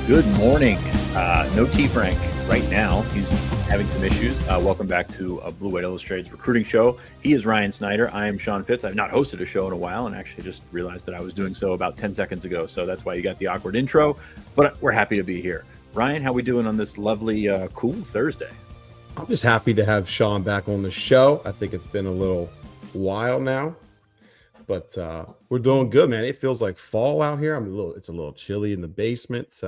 Good morning. No T Frank right now. He's having some issues. Welcome back to Blue White Illustrated's recruiting show. He is Ryan Snyder. I am Sean Fitz. I've not hosted a show in a while and actually just realized that I was doing so about 10 seconds ago. So that's why you got the awkward intro, but we're happy to be here. Ryan, how we doing on this lovely, cool Thursday? I'm just happy to have Sean back on the show. I think it's been a little while now, but we're doing good, man. It feels like fall out here. It's a little chilly in the basement.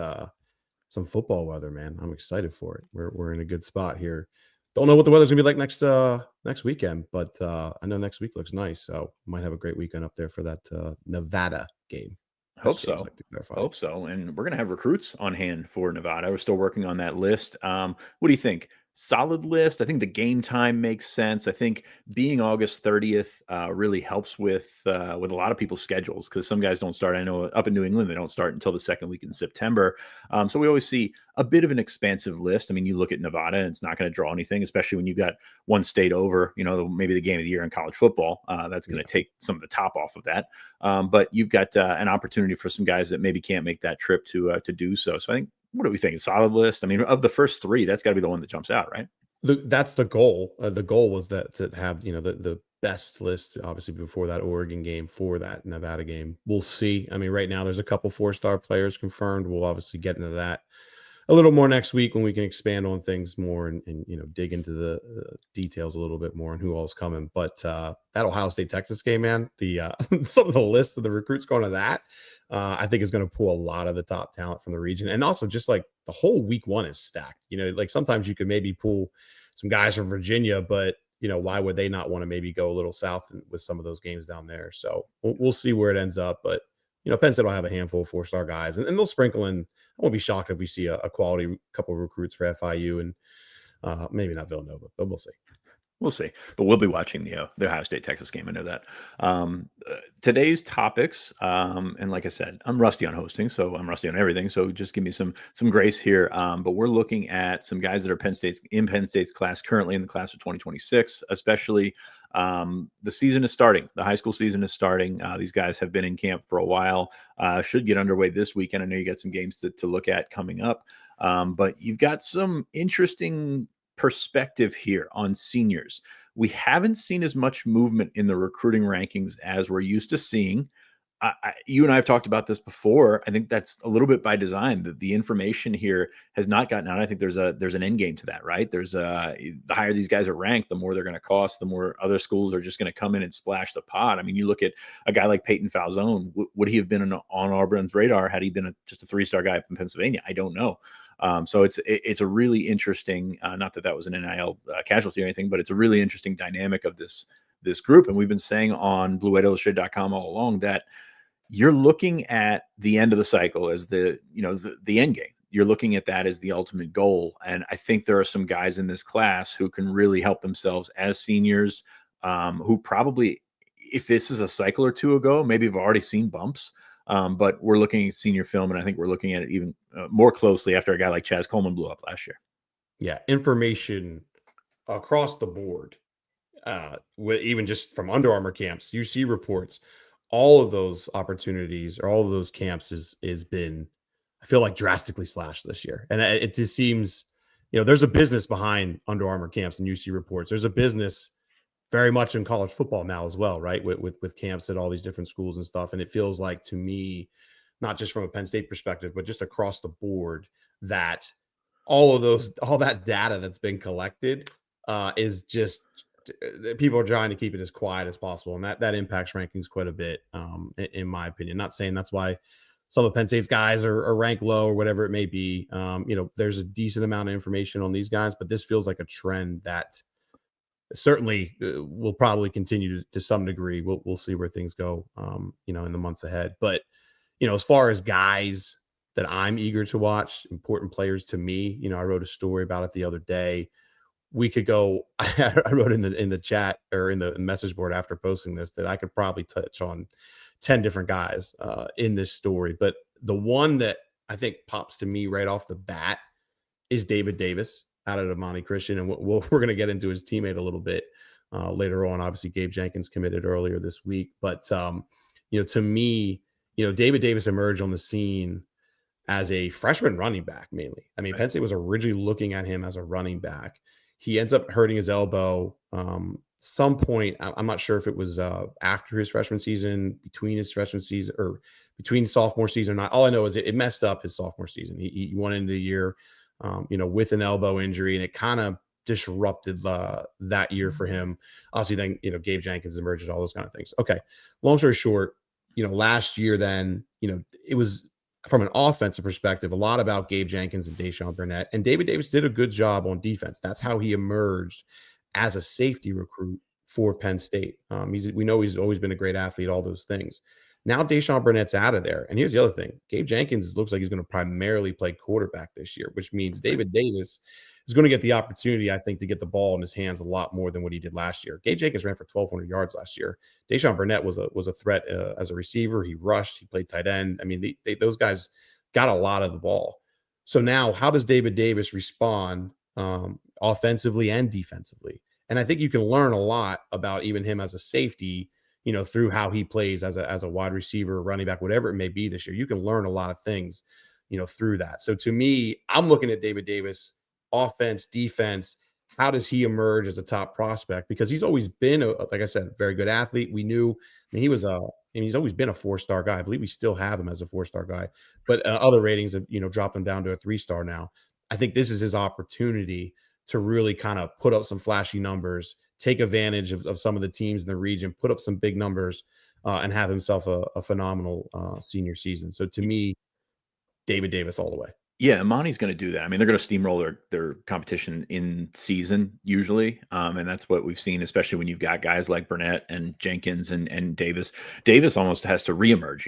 Some football weather, man. I'm excited for it. We're in a good spot here. Don't know what the weather's gonna be like next weekend, but I know next week looks nice, so might have a great weekend up there for that Nevada game. Hope so. Hope so. And we're going to have recruits on hand for Nevada. We're still working on that list. What do you think? Solid list. I think the game time makes sense. I think being August 30th really helps with a lot of people's schedules because some guys don't start. I know up in New England, they don't start until the second week in September. So we always see a bit of an expansive list. I mean, you look at Nevada and it's not going to draw anything, especially when you got one state over, maybe the game of the year in college football. That's going to take some of the top off of that. But you've got an opportunity for some guys that maybe can't make that trip to do so. So I think, what do we think? A solid list? I mean, of the first three, that's got to be the one that jumps out, right? That's the goal. The goal was that to have, the best list, obviously, before that Oregon game, for that Nevada game. We'll see. I mean, right now there's a couple 4-star players confirmed. We'll obviously get into that a little more next week when we can expand on things more and dig into the details a little bit more and who all's coming. But that Ohio State Texas game, man, the some of the lists of the recruits going to that, I think is going to pull a lot of the top talent from the region. And also just like the whole week one is stacked. Like sometimes you could maybe pull some guys from Virginia, but why would they not want to maybe go a little south with some of those games down there? So we'll see where it ends up. But Penn State will have a handful of 4-star guys, and they'll sprinkle in. I won't be shocked if we see a quality couple of recruits for FIU and maybe not Villanova, but we'll see. We'll see, but we'll be watching the Ohio State Texas game. I know that. Today's topics, and like I said, I'm rusty on hosting, so I'm rusty on everything. So just give me some grace here. But we're looking at some guys that are Penn State's class currently in the class of 2026, especially. The season is starting. The high school season is starting. These guys have been in camp for a while. Should get underway this weekend. I know you got some games to look at coming up, but you've got some interesting perspective here on seniors. We haven't seen as much movement in the recruiting rankings as we're used to seeing. You and I have talked about this before. I think that's a little bit by design, that the information here has not gotten out. I think there's an end game to that, right? The higher these guys are ranked, the more they're going to cost, the more other schools are just going to come in and splash the pot. I mean, you look at a guy like Peyton Falzone. Would he have been on Auburn's radar had he been just a 3-star guy from Pennsylvania? I don't know. So it's a really interesting, not that was an NIL casualty or anything, but it's a really interesting dynamic of this group. And we've been saying on BlueWhiteIllustrated.com all along that you're looking at the end of the cycle as the end game. You're looking at that as the ultimate goal. And I think there are some guys in this class who can really help themselves as seniors, who probably, if this is a cycle or two ago, maybe have already seen bumps. But we're looking at senior film, and I think we're looking at it even more closely after a guy like Chaz Coleman blew up last year. Yeah, information across the board, even just from Under Armour camps, UC reports, all of those opportunities or all of those camps is been, I feel like, drastically slashed this year. And it just seems, there's a business behind Under Armour camps and UC reports. There's a business very much in college football now as well, right? With camps at all these different schools and stuff. And it feels like, to me, not just from a Penn State perspective, but just across the board, that all that data that's been collected is just, people are trying to keep it as quiet as possible. And that impacts rankings quite a bit, in my opinion. Not saying that's why some of Penn State's guys are ranked low or whatever it may be. There's a decent amount of information on these guys, but this feels like a trend that certainly will probably continue to some degree. We'll see where things go, in the months ahead. But, as far as guys that I'm eager to watch, important players to me, I wrote a story about it the other day. We could go, I wrote in the chat or in the message board after posting this that I could probably touch on 10 different guys in this story. But the one that I think pops to me right off the bat is David Davis out of Monty Christian. And we're going to get into his teammate a little bit later on. Obviously, Gabe Jenkins committed earlier this week. But, to me, David Davis emerged on the scene as a freshman running back mainly. I mean, Right. Penn State was originally looking at him as a running back. He ends up hurting his elbow some point. I'm not sure if it was after his freshman season, between his freshman season, or between sophomore season or not. All I know is it messed up his sophomore season. He went into the year, with an elbow injury, and it kind of disrupted that year for him. Obviously, then, Gabe Jenkins emerged, all those kind of things. Okay. Long story short, last year, then, it was from an offensive perspective, a lot about Gabe Jenkins and Deshaun Burnett. And David Davis did a good job on defense. That's how he emerged as a safety recruit for Penn State. We know he's always been a great athlete, all those things. Now Deshaun Burnett's out of there. And here's the other thing. Gabe Jenkins looks like he's going to primarily play quarterback this year, which means David Davis is going to get the opportunity, I think, to get the ball in his hands a lot more than what he did last year. Gabe Jenkins ran for 1,200 yards last year. Deshaun Burnett was a threat as a receiver. He rushed. He played tight end. I mean, those guys got a lot of the ball. So now, how does David Davis respond offensively and defensively? And I think you can learn a lot about even him as a safety, through how he plays as a wide receiver, running back, whatever it may be this year. You can learn a lot of things, through that. So to me, I'm looking at David Davis, offense, defense. How does he emerge as a top prospect? Because he's always been, like I said, a very good athlete. We knew, he's always been a 4-star guy. I believe we still have him as a 4-star guy, but other ratings have, dropped him down to a 3-star now. I think this is his opportunity to really kind of put up some flashy numbers, take advantage of some of the teams in the region, put up some big numbers, and have himself a phenomenal senior season. So to me, David Davis all the way. Yeah, Amani's going to do that. I mean, they're going to steamroll their competition in season usually, and that's what we've seen, especially when you've got guys like Burnett and Jenkins and Davis. Davis almost has to reemerge.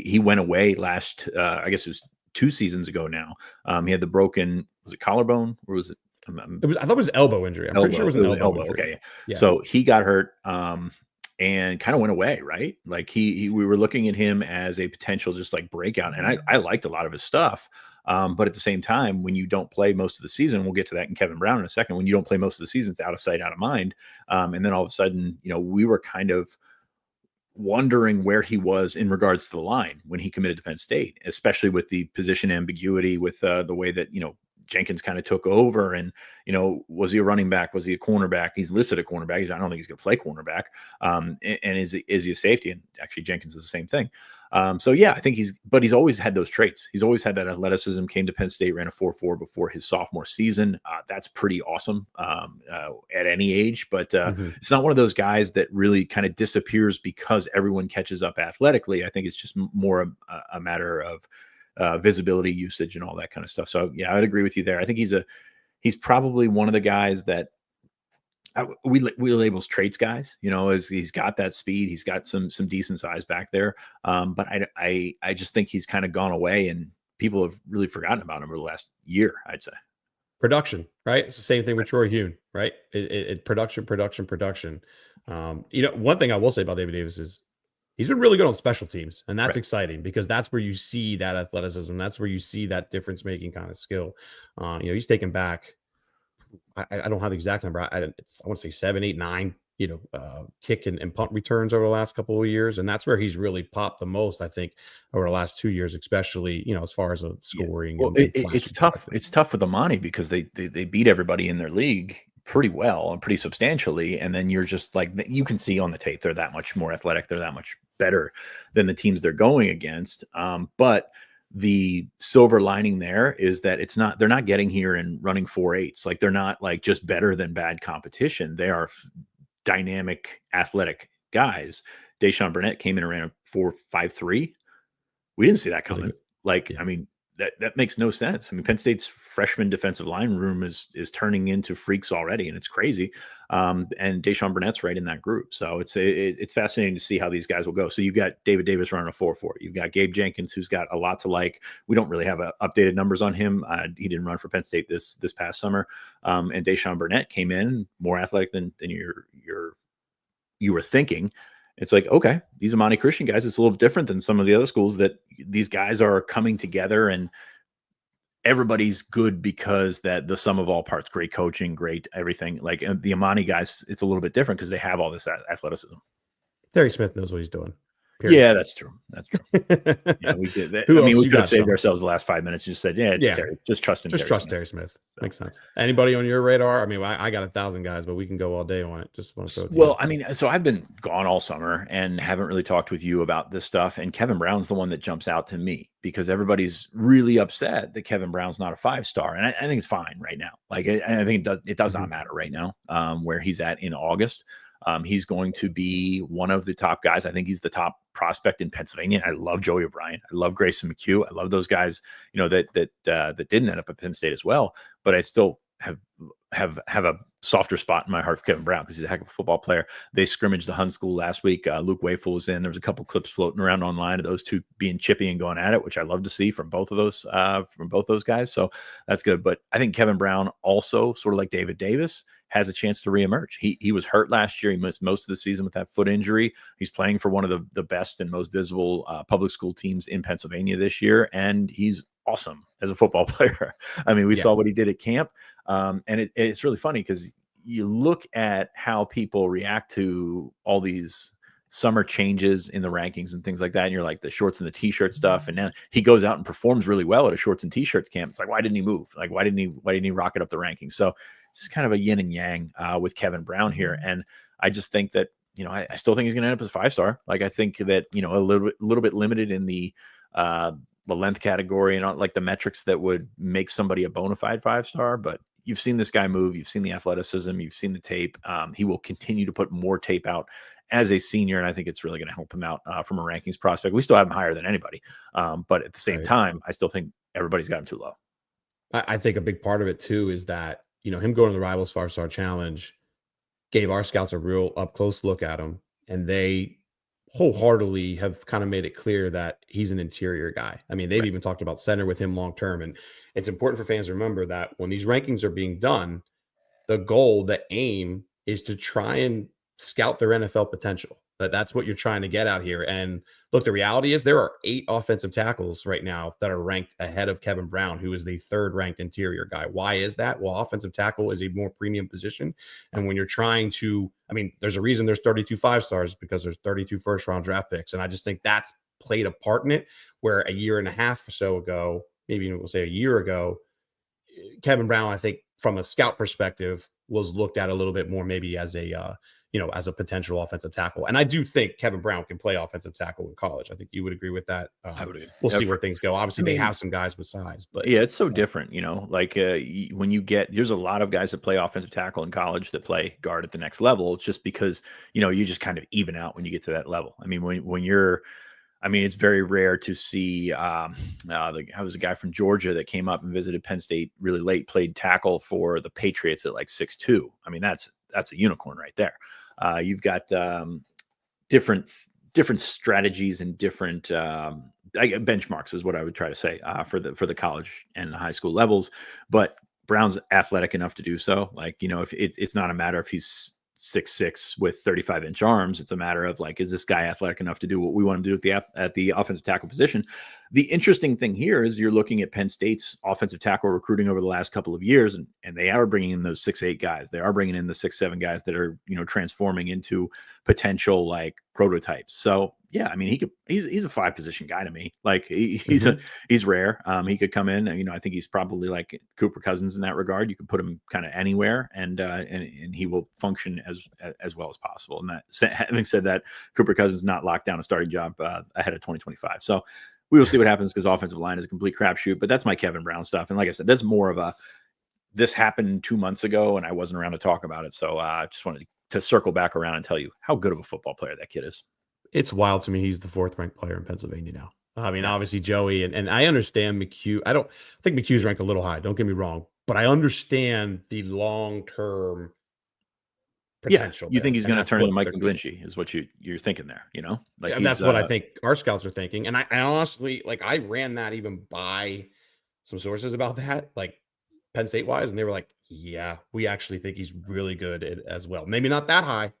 He went away last, I guess it was 2 seasons ago now. He had the broken, was it collarbone or was it? I thought it was elbow injury. I'm pretty sure it was an elbow injury. Okay, yeah. So he got hurt. And kind of went away, right? Like we were looking at him as a potential just like breakout. And I liked a lot of his stuff. But at the same time, when you don't play most of the season, we'll get to that in Kevin Brown in a second. When you don't play most of the season, it's out of sight, out of mind. And then all of a sudden, we were kind of wondering where he was in regards to the line when he committed to Penn State, especially with the position ambiguity, with the way that, Jenkins kind of took over, and was he a running back? Was he a cornerback? He's listed a cornerback. I don't think he's going to play cornerback. And is he a safety? And actually, Jenkins is the same thing. So yeah, I think he's always had those traits. He's always had that athleticism. Came to Penn State, ran a 4.4 before his sophomore season. That's pretty awesome at any age. But it's not one of those guys that really kind of disappears because everyone catches up athletically. I think it's just more a matter of visibility, usage, and all that kind of stuff. So yeah, I'd agree with you there. I think he's probably one of the guys that we labels traits guys, as he's got that speed, he's got some decent size back there. But I just think he's kind of gone away, and people have really forgotten about him over the last year, I'd say. Production, right? It's the same thing with Troy Hune, right? Production. One thing I will say about David Davis is he's been really good on special teams, and that's exciting because that's where you see that athleticism. That's where you see that difference-making kind of skill. He's taken back, I don't have the exact number. I want to say 7, 8, 9, kick and punt returns over the last couple of years. And that's where he's really popped the most, I think, over the last 2 years, especially, as far as scoring. Well, it's tough. It's tough with Amani because they beat everybody in their league pretty well and pretty substantially. And then you're just like, you can see on the tape, they're that much more athletic. They're that much better than the teams they're going against. But the silver lining there is that they're not getting here and running 4.8s. Like they're not like just better than bad competition. They are dynamic, athletic guys. Deshaun Burnett came in and ran a 4.53. We didn't see that coming. I mean, that makes no sense. I mean, Penn State's freshman defensive line room is turning into freaks already, and it's crazy. And Deshaun Burnett's right in that group. So it's fascinating to see how these guys will go. So you've got David Davis running a 4.4. You've got Gabe Jenkins, who's got a lot to like. We don't really have updated numbers on him. He didn't run for Penn State this past summer. And Deshaun Burnett came in more athletic than you were thinking. It's like, okay, these Amani Christian guys, it's a little different than some of the other schools that these guys are coming together and everybody's good because that the sum of all parts, great coaching, great everything. Like the Amani guys, it's a little bit different because they have all this athleticism. Terry Smith knows what he's doing. Period. Yeah, that's true. That's true. Yeah, we did. I Who mean, else we you could have got, saved Sean? ourselves the last 5 minutes. Just said, yeah, Yeah, Terry, just trust in just Terry trust Smith. Terry Smith. So. Makes sense. Anybody on your radar? I mean, I got 1,000 guys, but we can go all day on it. Just want to throw it to Well, you. I mean, so I've been gone all summer and haven't really talked with you about this stuff. And Kevin Brown's the one that jumps out to me because everybody's really upset that Kevin Brown's not a 5-star, and I think it's fine right now. Like, I think it does not matter right now where he's at in August. He's going to be one of the top guys. I think he's the top prospect in Pennsylvania. I love Joey O'Brien. I love Grayson McHugh. I love those guys, that didn't end up at Penn State as well. But I still have a softer spot in my heart for Kevin Brown because he's a heck of a football player. They scrimmaged the Hun School last week. Luke Wayful was in. There was a couple clips floating around online of those two being chippy and going at it, which I love to see from both of those guys. So that's good. But I think Kevin Brown also, sort of like David Davis, has a chance to reemerge. He was hurt last year. He missed most of the season with that foot injury. He's playing for one of the best and most visible public school teams in Pennsylvania this year, and he's awesome as a football player. I mean, we saw what he did at camp, and it's really funny because you look at how people react to all these summer changes in the rankings and things like that, and you're like the shorts and the t-shirt stuff, and then he goes out and performs really well at a shorts and t-shirts camp. It's like, why didn't he move? Like, why didn't he rocket up the rankings? So it's just kind of a yin and yang with Kevin Brown here. And I just think that, I still think he's going to end up as a 5-star. Like, I think that, a little bit limited in the length category and like the metrics that would make somebody a bona fide 5-star. But you've seen this guy move. You've seen the athleticism. You've seen the tape. He will continue to put more tape out as a senior, and I think it's really going to help him out from a rankings prospect. We still have him higher than anybody. But at the same time, I still think everybody's got him too low. I think a big part of it too is that, him going to the Rivals 5-Star Challenge gave our scouts a real up close look at him, and they wholeheartedly have kind of made it clear that he's an interior guy. I mean, they've even talked about center with him long term. And it's important for fans to remember that when these rankings are being done, the goal, the aim is to try and scout their NFL potential. That's what you're trying to get out here. And look, the reality is there are 8 offensive tackles right now that are ranked ahead of Kevin Brown, who is the 3rd ranked interior guy. Why is that? Well, offensive tackle is a more premium position. And when you're trying to, there's a reason there's 32 5-stars because there's 32 first-round draft picks. And I just think that's played a part in it, where a year and a half or so ago, maybe we'll say a year ago, Kevin Brown, I think from a scout perspective, was looked at a little bit more maybe as a as a potential offensive tackle. And I do think Kevin Brown can play offensive tackle in college. I think you would agree with that. I would agree. We'll see where things go. Obviously, they have some guys with size, but yeah, it's so different, like when you there's a lot of guys that play offensive tackle in college that play guard at the next level. It's just because, you just kind of even out when you get to that level. I mean, when you're, it's very rare to see. I was a guy from Georgia that came up and visited Penn State really late, played tackle for the Patriots at like 6'2". I mean, that's a unicorn right there. You've got different strategies and different benchmarks is what I would try to say for the college and the high school levels. But Brown's athletic enough to do so. Like, if it's not a matter if he's 6'6" with 35-inch arms. It's a matter of like, is this guy athletic enough to do what we want him to do at the offensive tackle position? The interesting thing here is you're looking at Penn State's offensive tackle recruiting over the last couple of years, and they are bringing in those 6'8" guys. They are bringing in the 6'7" guys that are, transforming into potential like prototypes. So yeah, he's a 5-position guy to me. Like he's rare. He could come in, I think he's probably like Cooper Cousins in that regard. You could put him kind of anywhere and he will function as well as possible. And that, having said that, Cooper Cousins not locked down a starting job ahead of 2025. So we will see what happens because offensive line is a complete crapshoot, but that's my Kevin Brown stuff. And like I said, that's more of this happened 2 months ago and I wasn't around to talk about it. So I just wanted to circle back around and tell you how good of a football player that kid is. It's wild to me. He's the 4th ranked player in Pennsylvania now. Obviously Joey and I understand McHugh. I think McHugh's ranked a little high. Don't get me wrong, but I understand the long-term potential. Yeah, you think he's going to turn into Mike McGlinchey is what you're thinking there, like that's what I think our scouts are thinking. And I honestly, like, I ran that even by some sources about that, like Penn State wise. And they were like, yeah, we actually think he's really good as well. Maybe not that high,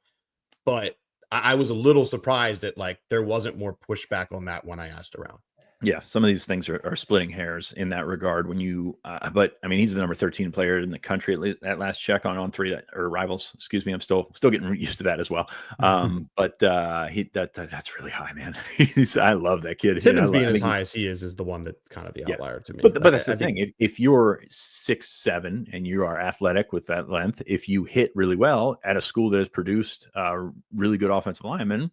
but I was a little surprised that like there wasn't more pushback on that when I asked around. Yeah, some of these things are splitting hairs in that regard. When you, but I mean, he's the number 13 player in the country at last check on three or rivals. Excuse me, I'm still getting used to that as well. But that's really high, man. I love that kid. Timmons being I as think high as he is the one that's kind of the yeah. outlier to me. But Like, that's the I think thing. If you're 6'7" and you are athletic with that length, if you hit really well at a school that has produced really good offensive linemen,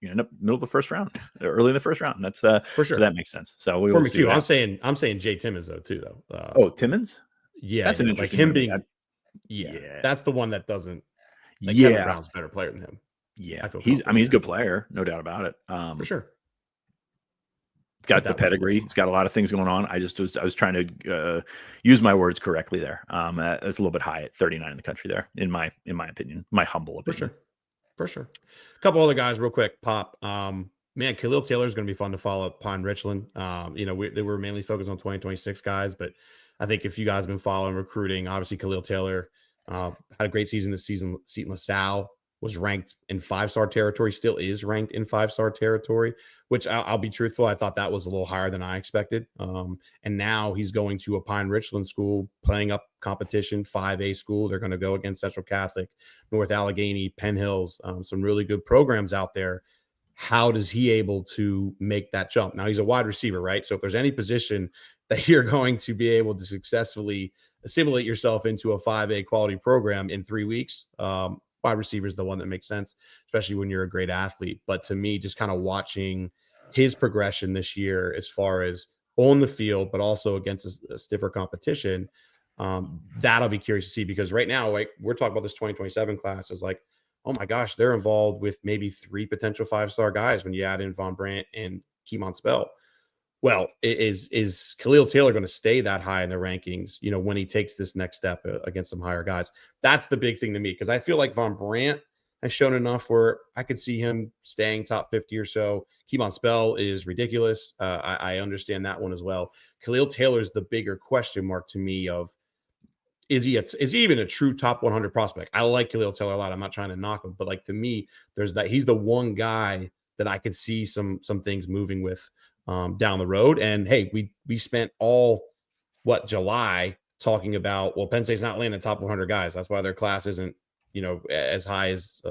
you end up middle of the first round, early in the first round. That's for sure. so that makes sense. So we For will see. McHugh, I'm saying Jay Timmons though too though. Oh, Timmons. Yeah, That's an like interesting him one to me. being, Yeah, that's the one that doesn't, like, Kevin yeah, Brown's a better player than him. yeah. I feel He's comfortable a good saying. player, no doubt about it. For sure. Got the pedigree. He's got a lot of things going on. I was trying to use my words correctly there. It's a little bit high at 39 in the country there, in my opinion, my humble opinion. For sure. A couple other guys real quick. Pop. Man, Khalil Taylor is going to be fun to follow up Pine Richland. They were mainly focused on 2026 guys, but I think if you guys have been following recruiting, obviously Khalil Taylor had a great season this season. Seton LaSalle was ranked in 5-star territory, still is ranked in 5-star territory, which I'll be truthful, I thought that was a little higher than I expected. And now he's going to a Pine Richland school, playing up competition, 5A school. They're going to go against Central Catholic, North Allegheny, Penn Hills, some really good programs out there. How does he able to make that jump? Now he's a wide receiver, right? So if there's any position that you're going to be able to successfully assimilate yourself into a 5A quality program in 3 weeks, wide receiver is the one that makes sense, especially when you're a great athlete. But to me, just kind of watching his progression this year as far as on the field, but also against a stiffer competition, that'll be curious to see, because right now, like, we're talking about this 2027 class is like, oh my gosh, they're involved with maybe 3 potential 5-star guys when you add in Von Brandt and Keemon Spell. Well, is Khalil Taylor going to stay that high in the rankings, when he takes this next step against some higher guys? That's the big thing to me, because I feel like Von Brandt has shown enough where I could see him staying top 50 or so. Keemon Spell is ridiculous. I understand that one as well. Khalil Taylor is the bigger question mark to me of, is he even a true top 100 prospect? I like Khalil Taylor a lot. I'm not trying to knock him, but like, to me, there's that he's the one guy that I could see some things moving with down the road. And hey, we spent all July talking about, well, Penn State's not landing top 100 guys. That's why their class isn't as high as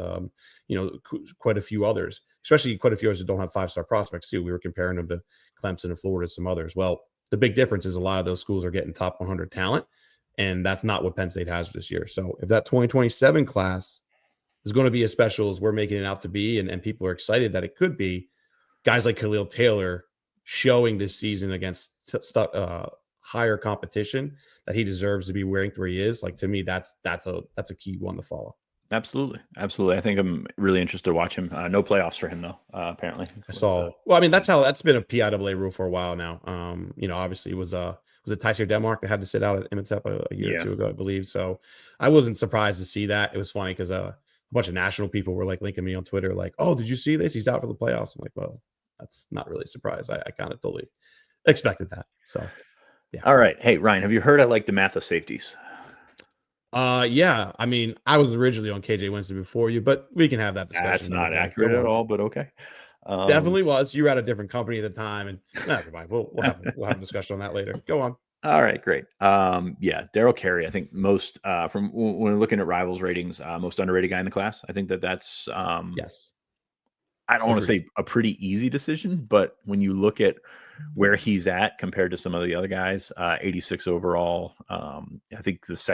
quite a few others, especially quite a few others that don't have 5-star prospects too. We were comparing them to Clemson and Florida, some others. Well, the big difference is a lot of those schools are getting top 100 talent, and that's not what Penn State has this year. So if that 2027 class is going to be as special as we're making it out to be, and people are excited that it could be, guys like Khalil Taylor showing this season against higher competition that he deserves to be ranked where he is, like, to me, that's a key one to follow. Absolutely. I think I'm really interested to watch him. No playoffs for him though, apparently. I saw. Well, I mean, that's been a PIAA rule for a while now. Obviously it was it Tyser Denmark that had to sit out at Imhotep a year or two ago, I believe. So I wasn't surprised to see that. It was funny because a bunch of national people were like linking me on Twitter, like, "Oh, did you see this? He's out for the playoffs." I'm like, well, that's not really a surprise. I kind of totally expected that. So, yeah. All right. Hey, Ryan, have you heard I like the math of safeties? Yeah. I mean, I was originally on KJ Winston before you, but we can have that discussion. That's not accurate at all, but okay. Definitely was. You were at a different company at the time, and never mind. We'll have a discussion on that later. Go on. All right, great. Daryl Kerry, I think most from when we're looking at rivals ratings, most underrated guy in the class. I think that's yes. I don't want to say a pretty easy decision, but when you look at where he's at compared to some of the other guys, 86 overall. I think is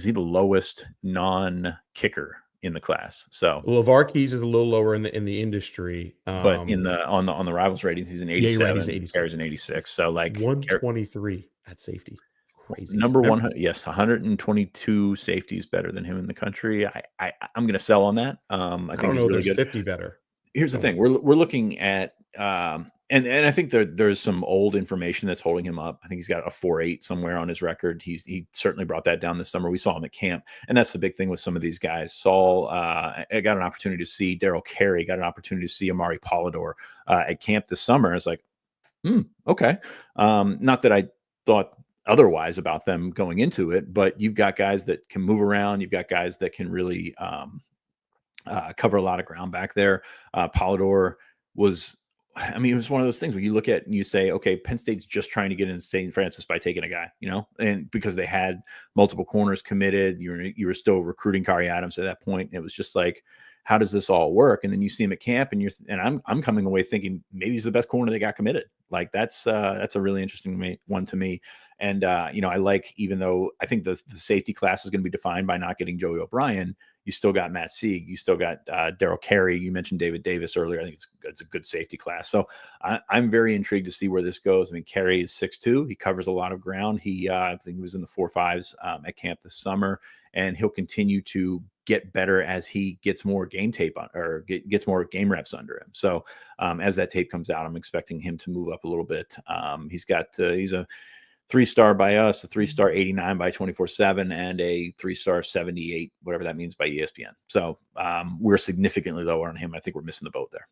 he the lowest non-kicker in the class? So LeVar Keys is a little lower in the industry, but on the rivals ratings, he's an 87. Yeah, he's 86. Kerry's an 86. So like 123 at safety. Crazy. Number 100, yes, 122 safeties better than him in the country. I'm going to sell on that. I think don't know. Really there's good. 50 better. Here's the thing: we're looking at, and I think there's some old information that's holding him up. I think he's got a 4.8 somewhere on his record. He certainly brought that down this summer. We saw him at camp, and that's the big thing with some of these guys. Saul, I got an opportunity to see Daryl Kerry. Got an opportunity to see Amari Polidor at camp this summer. It's like, okay. Not that I thought otherwise about them going into it, but you've got guys that can move around. You've got guys that can really cover a lot of ground back there. Polidor was I mean, it was one of those things where you look at and you say, okay, Penn State's just trying to get into St. Francis by taking a guy, and because they had multiple corners committed, you were still recruiting Kari Adams at that point. And it was just like, how does this all work? And then you see him at camp, and I'm coming away thinking maybe he's the best corner they got committed. Like that's a really interesting one to me. And I like, even though I think the safety class is going to be defined by not getting Joey O'Brien, you still got Matt Sieg. You still got Daryl Kerry. You mentioned David Davis earlier. I think it's a good safety class. So I'm very intrigued to see where this goes. I mean, Kerry is 6'2". He covers a lot of ground. I think he was in the 4.5s at camp this summer, and he'll continue to get better as he gets more game tape on, or gets more game reps under him. So as that tape comes out, I'm expecting him to move up a little bit. He's a 3-star by us, a 3-star 89 by 24/7, and a 3-star 78, whatever that means, by ESPN. So we're significantly lower on him. I think we're missing the boat there.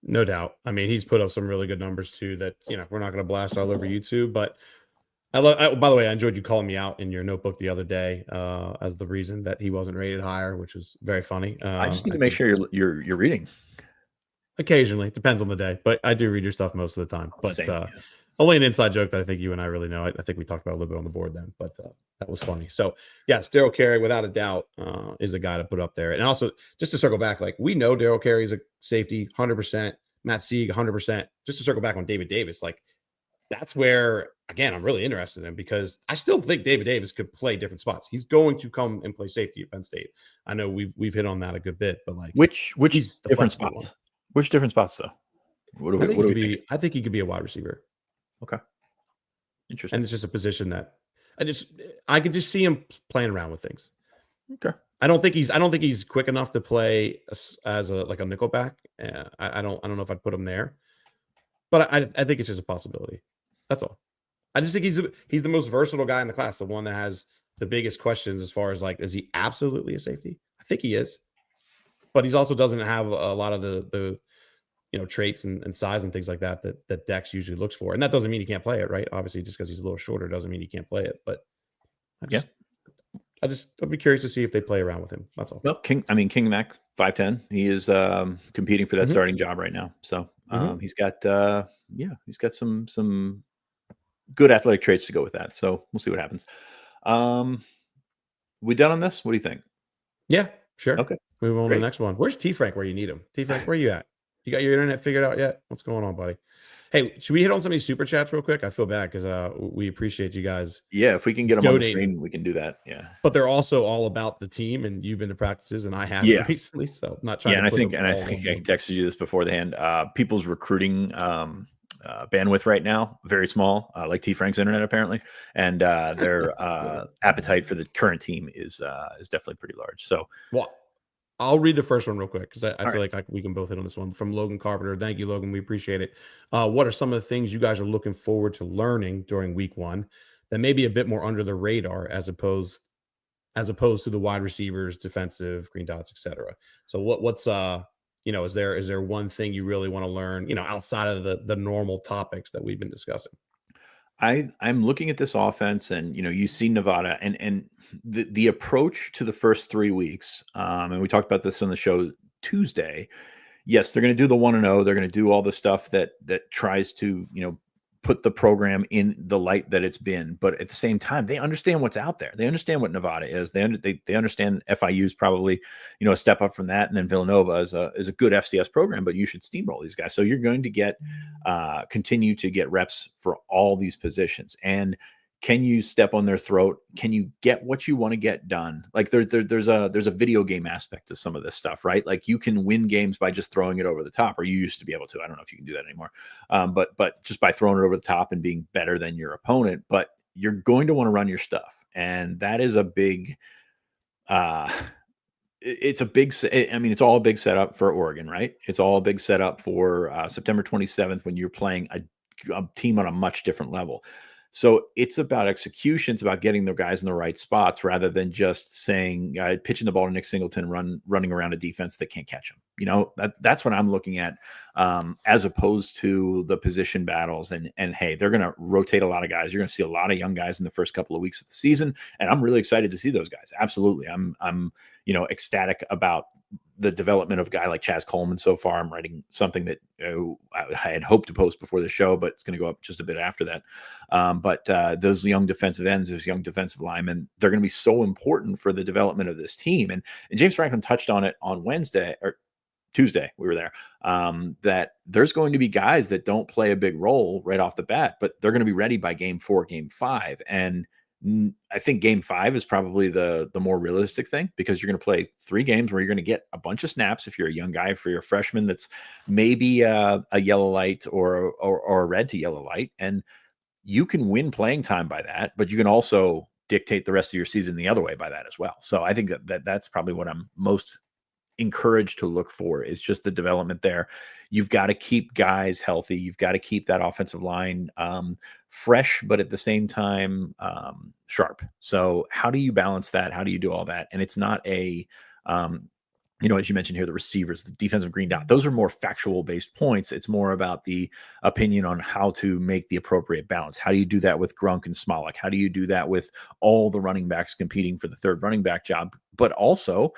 No doubt. I mean, he's put up some really good numbers too that, we're not going to blast all over YouTube, but by the way, I enjoyed you calling me out in your notebook the other day as the reason that he wasn't rated higher, which was very funny. I just need to make sure you're reading. Occasionally, depends on the day, but I do read your stuff most of the time. But Same, yeah. Only an inside joke that I think you and I really know. I think we talked about a little bit on the board then, but that was funny. So yes, Daryl Kerry, without a doubt, is a guy to put up there. And also, just to circle back, like, we know Daryl Kerry is a safety, 100%. Matt Sieg, 100%. Just to circle back on David Davis, like, that's where, again, I'm really interested in, because I still think David Davis could play different spots. He's going to come and play safety at Penn State. I know we've hit on that a good bit, but like, which different spots? One. Which different spots though? I think he could be a wide receiver. Okay, interesting. And it's just a position that I could just see him playing around with things. Okay. I don't think he's quick enough to play as a nickel back. I don't know if I'd put him there, but I think it's just a possibility. That's all. I just think he's the most versatile guy in the class, the one that has the biggest questions as far as, like, is he absolutely a safety? I think he is, but he also doesn't have a lot of the traits and size and things like that Dex usually looks for. And that doesn't mean he can't play it, right? Obviously, just because he's a little shorter doesn't mean he can't play it. But I'd be curious to see if they play around with him. That's all. Well, King Mac 5'10". He is competing for that starting job right now. So he's got some good athletic traits to go with that. So we'll see what happens. We done on this? What do you think? Yeah, sure. Okay. Move on to the next one. Where's T Frank where you need him? T Frank, where you at? You got your internet figured out yet? What's going on, buddy? Hey, should we hit on some of these super chats real quick? I feel bad because we appreciate you guys. Yeah, if we can get them on the screen, we can do that. Yeah. But they're also all about the team, and you've been to practices, and I haven't recently, so I'm not trying to. I think I texted you this beforehand. People's recruiting bandwidth right now very small, like T Frank's internet apparently, and their appetite for the current team is definitely pretty large. So, well, I'll read the first one real quick because I feel like we can both hit on this one. From Logan Carpenter. Thank you, Logan. We appreciate it. What are some of the things you guys are looking forward to learning during week one that may be a bit more under the radar as opposed to the wide receivers, defensive, green dots, etc.? So what's is there one thing you really want to learn, outside of the normal topics that we've been discussing? I'm looking at this offense, and you see Nevada and the approach to the first 3 weeks. And we talked about this on the show Tuesday. Yes, they're going to do the 1-0. They're going to do all the stuff that tries to put the program in the light that it's been. But at the same time, they understand what's out there. They understand what Nevada is. They understand FIU is probably a step up from that, and then Villanova is a good FCS program. But you should steamroll these guys. So you're going to continue to get reps for all these positions. And can you step on their throat? Can you get what you want to get done? Like there's a video game aspect to some of this stuff, right? Like you can win games by just throwing it over the top, or you used to be able to. I don't know if you can do that anymore. But just by throwing it over the top and being better than your opponent. But you're going to want to run your stuff, and that is a big. It's a big. I mean, it's all a big setup for Oregon, right? It's all a big setup for September 27th when you're playing a team on a much different level. So it's about execution. It's about getting the guys in the right spots rather than just saying, pitching the ball to Nick Singleton, running around a defense that can't catch him. That's what I'm looking at, as opposed to the position battles. And hey, they're going to rotate a lot of guys. You're going to see a lot of young guys in the first couple of weeks of the season, and I'm really excited to see those guys. Absolutely, I'm ecstatic about the development of a guy like Chaz Coleman so far. I'm writing something that I had hoped to post before the show, but it's going to go up just a bit after that. But those young defensive ends, those young defensive linemen, they're going to be so important for the development of this team. And James Franklin touched on it on Wednesday or Tuesday, we were there, that there's going to be guys that don't play a big role right off the bat, but they're going to be ready by game 4, game 5. And I think game 5 is probably the more realistic thing, because you're going to play 3 games where you're going to get a bunch of snaps. If you're a young guy, for your freshman, that's maybe a yellow light or a red to yellow light. And you can win playing time by that, but you can also dictate the rest of your season the other way by that as well. So I think that's probably what I'm most encouraged to look for, is just the development there. You've got to keep guys healthy. You've got to keep that offensive line fresh, but at the same time sharp. So how do you balance that? How do you do all that? And it's not a as you mentioned here, the receivers, the defensive green dot, those are more factual based points. It's more about the opinion on how to make the appropriate balance. How do you do that with Grunk and Smolik? How do you do that with all the running backs competing for the third running back job? But also,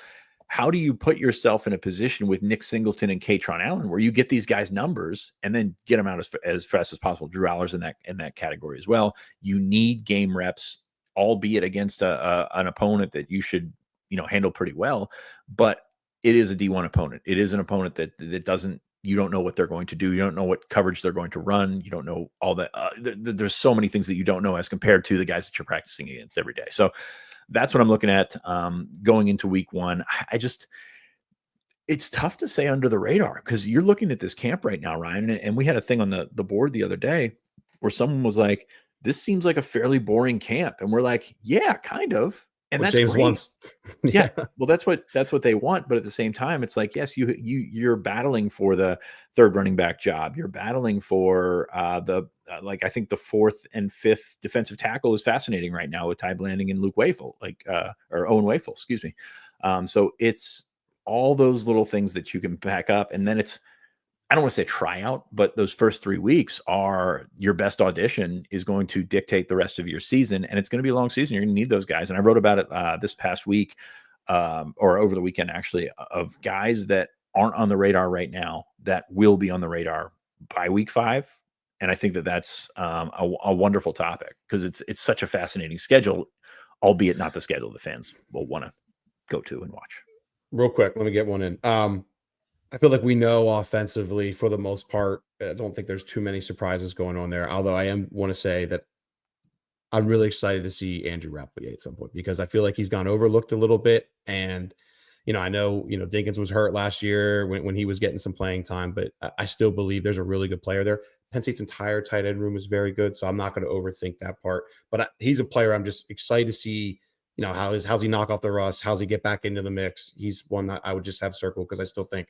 how do you put yourself in a position with Nick Singleton and Katron Allen where you get these guys' numbers and then get them out as fast as possible? Drew Aller's in that category as well. You need game reps, albeit against an opponent that you should handle pretty well. But it is a D1 opponent. It is an opponent that doesn't. You don't know what they're going to do. You don't know what coverage they're going to run. You don't know all that. There's so many things that you don't know as compared to the guys that you're practicing against every day. So that's what I'm looking at going into week 1. It's tough to say under the radar, because you're looking at this camp right now, Ryan, and we had a thing on the board the other day where someone was like, this seems like a fairly boring camp. And we're like, yeah, kind of. And what that's James great. wants. Yeah. Well, that's what they want. But at the same time, it's like, yes, you're battling for the third running back job. You're battling for I think the 4th and 5th defensive tackle is fascinating right now with Ty Blanding and Luke Wafel, or Owen Wafel, excuse me. So it's all those little things that you can back up. And then I don't want to say tryout, but those first 3 weeks are your best audition, is going to dictate the rest of your season. And it's going to be a long season. You're going to need those guys. And I wrote about it this past week or over the weekend, actually, of guys that aren't on the radar right now that will be on the radar by week 5. And I think that's a wonderful topic, because it's such a fascinating schedule, albeit not the schedule the fans will want to go to and watch. Real quick, let me get one in. I feel like we know offensively for the most part. I don't think there's too many surprises going on there. Although I want to say that I'm really excited to see Andrew Rappaport at some point, because I feel like he's gone overlooked a little bit. And, I know, Jenkins was hurt last year when he was getting some playing time, but I still believe there's a really good player there. Penn State's entire tight end room is very good, so I'm not going to overthink that part. But he's a player I'm just excited to see. How's he knock off the rust? How's he get back into the mix? He's one that I would just have circled, because I still think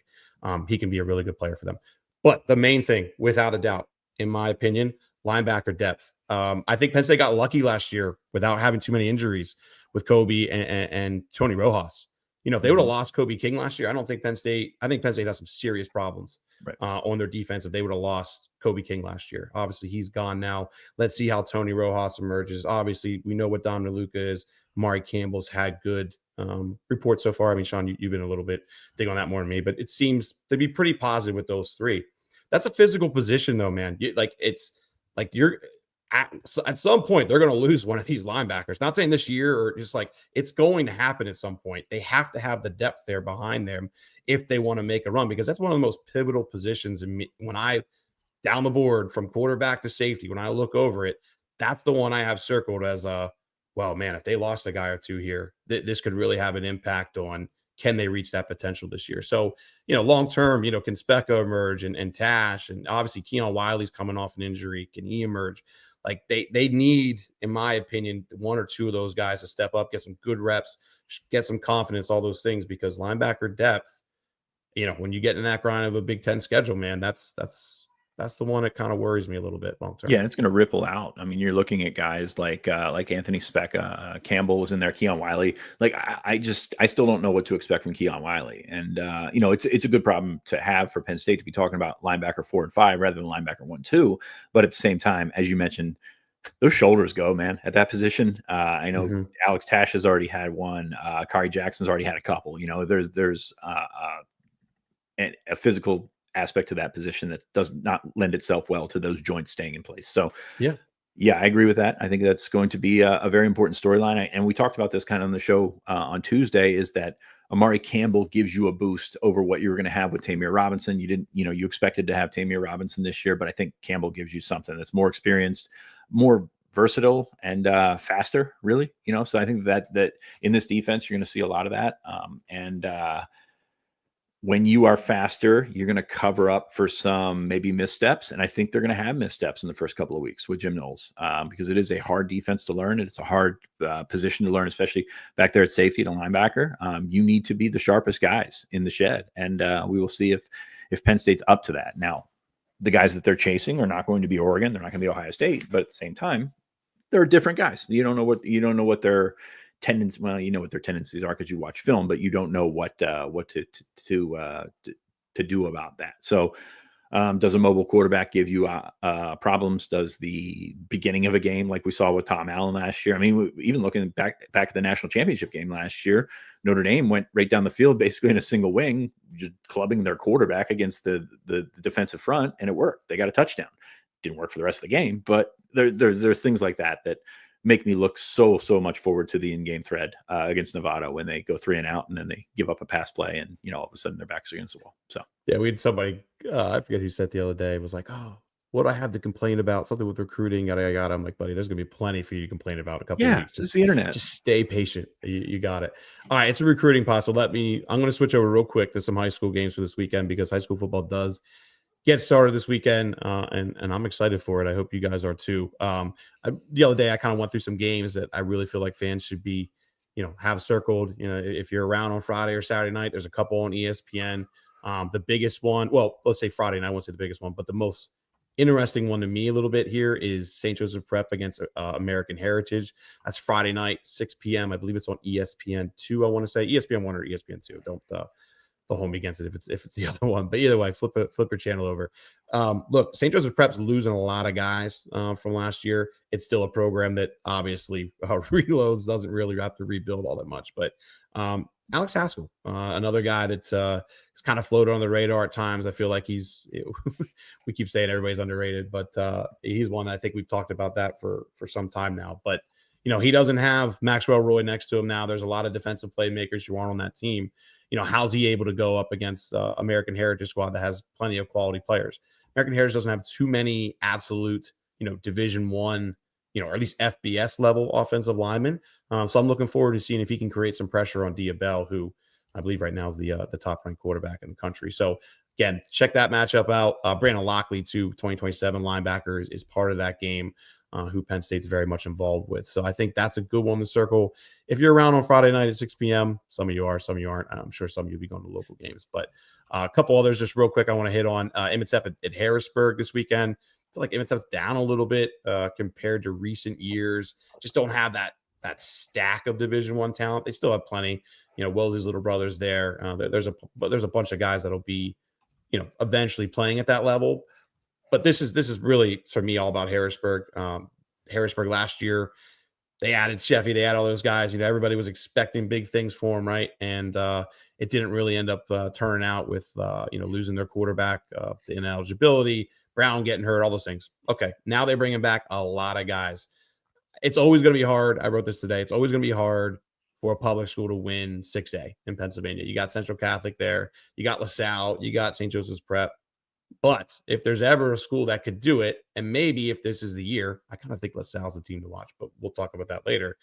he can be a really good player for them. But the main thing, without a doubt, in my opinion, linebacker depth. I think Penn State got lucky last year without having too many injuries with Kobe and Tony Rojas. If they would have lost Kobe King last year, I think Penn State has some serious problems on their defense if they would have lost Kobe King last year. Obviously, he's gone now. Let's see how Tony Rojas emerges. Obviously, we know what Don DeLuca is. Mari Campbell's had good reports so far. I mean, Sean, you've been a little bit dig on that more than me, but it seems to be pretty positive with those 3. That's a physical position, though, man. At some point they're going to lose one of these linebackers. Not saying this year, or just it's going to happen at some point. They have to have the depth there behind them if they want to make a run, because that's one of the most pivotal positions. When I down the board from quarterback to safety, when I look over it, that's the one I have circled as well, man, if they lost a guy or 2 here, this could really have an impact on, can they reach that potential this year? So, long term, can Speca emerge and Tash, and obviously Keon Wiley's coming off an injury. Can he emerge? They need, in my opinion, 1 or 2 of those guys to step up, get some good reps, get some confidence, all those things, because linebacker depth, when you get in that grind of a Big Ten schedule, man, that's the one that kind of worries me a little bit long term. Yeah, and it's going to ripple out. I mean, you're looking at guys like Anthony Speca, Campbell was in there, Keon Wiley. I still don't know what to expect from Keon Wiley. And it's a good problem to have for Penn State to be talking about linebacker 4 and 5 rather than linebacker 1, 2. But at the same time, as you mentioned, Those shoulders go, man, at that position. I know Mm-hmm. Alex Tash has already had one. Kari Jackson's already had a couple. There's a physical aspect to that position that does not lend itself well to those joints staying in place. So, Yeah. yeah, I agree with that. I think that's going to be a very important storyline. And we talked about this kind of on the show on Tuesday, is that Amari Campbell gives you a boost over what you were going to have with Tamir Robinson. You expected to have Tamir Robinson this year, but I think Campbell gives you something that's more experienced, more versatile, and faster, really. So I think that in this defense, you're going to see a lot of that. And when you are faster, you're going to cover up for some maybe missteps. And I think they're going to have missteps in the first couple of weeks with Jim Knowles, because it is a hard defense to learn. And it's a hard position to learn, especially back there at safety and linebacker. You need to be the sharpest guys in the shed. And we will see if Penn State's up to that. Now, the guys that they're chasing are not going to be Oregon. They're not going to be Ohio State. But at the same time, they're different guys. You don't know what their tendencies. Well, you know what their tendencies are because you watch film, but you don't know what to do about that. So, does a mobile quarterback give you problems? Does the beginning of a game, like we saw with Tom Allen last year? I mean, even looking back at the national championship game last year, Notre Dame went right down the field, basically in a single wing, just clubbing their quarterback against the defensive front, and it worked. They got a touchdown. Didn't work for the rest of the game, but there's things like that make me look so much forward to the in-game thread against Nevada when they go 3 and out and then they give up a pass play and all of a sudden their backs are against the wall. So Yeah, we had somebody, I forget who said the other day, was like, "Oh, what do I have to complain about? Something with recruiting, yada yada yada." I'm like, "Buddy, there's gonna be plenty for you to complain about in a couple of yeah, weeks. it's Just the internet. just stay patient. You got it." All right, it's a recruiting pod. So I'm gonna switch over real quick to some high school games for this weekend because high school football does get started this weekend, and I'm excited for it. I hope you guys are too. The other day I kind of went through some games that I really feel like fans should be, have circled. If you're around on Friday or Saturday night, there's a couple on ESPN. The biggest one, well, let's say Friday night. I won't say the biggest one, but the most interesting one to me a little bit here is St. Joseph Prep against American Heritage. That's Friday night, 6 p.m. I believe it's on ESPN2. I want to say ESPN1 or ESPN2. Don't hold me against it if it's the other one. But either way, flip your channel over. Look, St. Joseph Prep's losing a lot of guys from last year. It's still a program that obviously reloads, doesn't really have to rebuild all that much. But Alex Haskell, another guy that's kind of floated on the radar at times. I feel like we keep saying everybody's underrated, but he's one that I think we've talked about that for some time now. But he doesn't have Maxwell Roy next to him now. There's a lot of defensive playmakers who aren't on that team. How's he able to go up against American Heritage squad that has plenty of quality players? American Heritage doesn't have too many absolute, Division One, or at least FBS level offensive linemen. So I'm looking forward to seeing if he can create some pressure on Diabell, who I believe right now is the top ranked quarterback in the country. So again, check that matchup out. Brandon Lockley, too, 2027 linebacker, is part of that game. Who Penn State's very much involved with. So I think that's a good one to circle. If you're around on Friday night at 6 p.m., some of you are, some of you aren't. I'm sure some of you will be going to local games. But a couple others just real quick I want to hit on. Imhotep at Harrisburg this weekend. I feel like Imhotep's down a little bit compared to recent years. Just don't have that stack of Division I talent. They still have plenty. Wellesley's little brother's there. There's a bunch of guys that'll be, eventually playing at that level. But this is really, for me, all about Harrisburg. Harrisburg last year, they added Sheffy, they had all those guys. Everybody was expecting big things for them, right? And it didn't really end up turning out with losing their quarterback to ineligibility, Brown getting hurt, all those things. Okay, now they're bringing back a lot of guys. It's always going to be hard. I wrote this today. It's always going to be hard for a public school to win 6A in Pennsylvania. You got Central Catholic there, you got LaSalle, you got St. Joseph's Prep. But if there's ever a school that could do it, and maybe if this is the year, I kind of think LaSalle's the team to watch, but we'll talk about that later.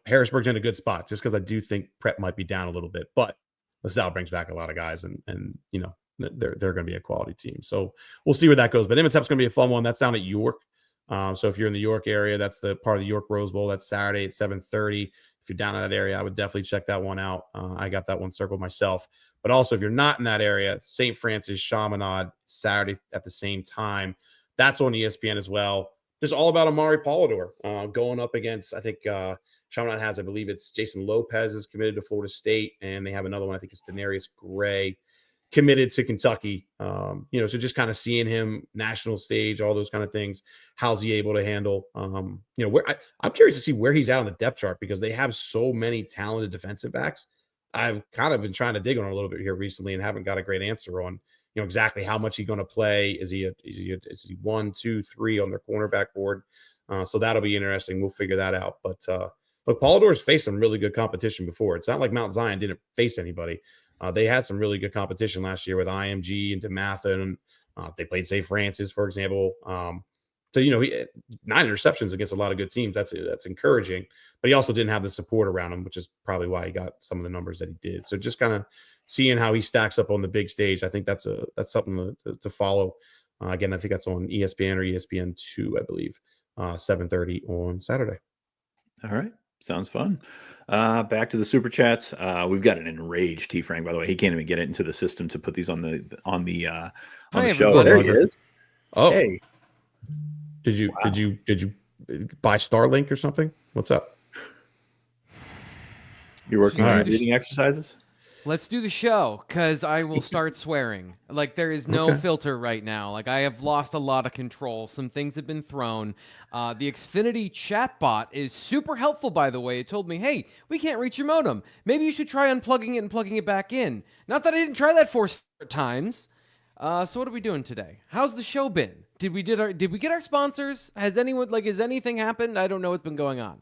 Harrisburg's in a good spot just because I do think Prep might be down a little bit, but LaSalle brings back a lot of guys and they're going to be a quality team. So we'll see where that goes. But Imhotep's going to be a fun one. That's down at York. So if you're in the York area, that's the part of the York Rose Bowl. That's Saturday at 7:30. If you're down in that area, I would definitely check that one out. I got that one circled myself. But also, if you're not in that area, St. Francis Chaminade Saturday at the same time. That's on ESPN as well. Just all about Amari Polidor going up against, I think Chaminade has, I believe it's Jason Lopez is committed to Florida State, and they have another one. I think it's Denarius Gray committed to Kentucky. So just kind of seeing him national stage, all those kind of things. How's he able to handle? I'm curious to see where he's at on the depth chart because they have so many talented defensive backs. I've kind of been trying to dig on a little bit here recently and haven't got a great answer on exactly how much he's going to play. Is he 1, 2, 3 on their cornerback board? So that'll be interesting. We'll figure that out. But look, Polidor's faced some really good competition before. It's not like Mount Zion didn't face anybody. They had some really good competition last year with IMG and DeMatha, and they played St. Francis, for example. He 9 interceptions against a lot of good teams. That's encouraging. But he also didn't have the support around him, which is probably why he got some of the numbers that he did. So just kind of seeing how he stacks up on the big stage, I think that's something to follow. Again, I think that's on ESPN or ESPN2, I believe, 7:30 on Saturday. All right. Sounds fun. Back to the super chats. We've got an enraged T Frank, by the way. He can't even get it into the system to put these on the show. There he is. Oh, hey. Did you buy Starlink or something? What's up? You're working on reading exercises? Let's do the show, because I will start swearing. Like, there is no filter right now. Like, I have lost a lot of control. Some things have been thrown. The Xfinity chatbot is super helpful, by the way. It told me, hey, we can't reach your modem. Maybe you should try unplugging it and plugging it back in. Not that I didn't try that 4 times. So what are we doing today? How's the show been? Did we get our sponsors? Has anything happened? I don't know what's been going on.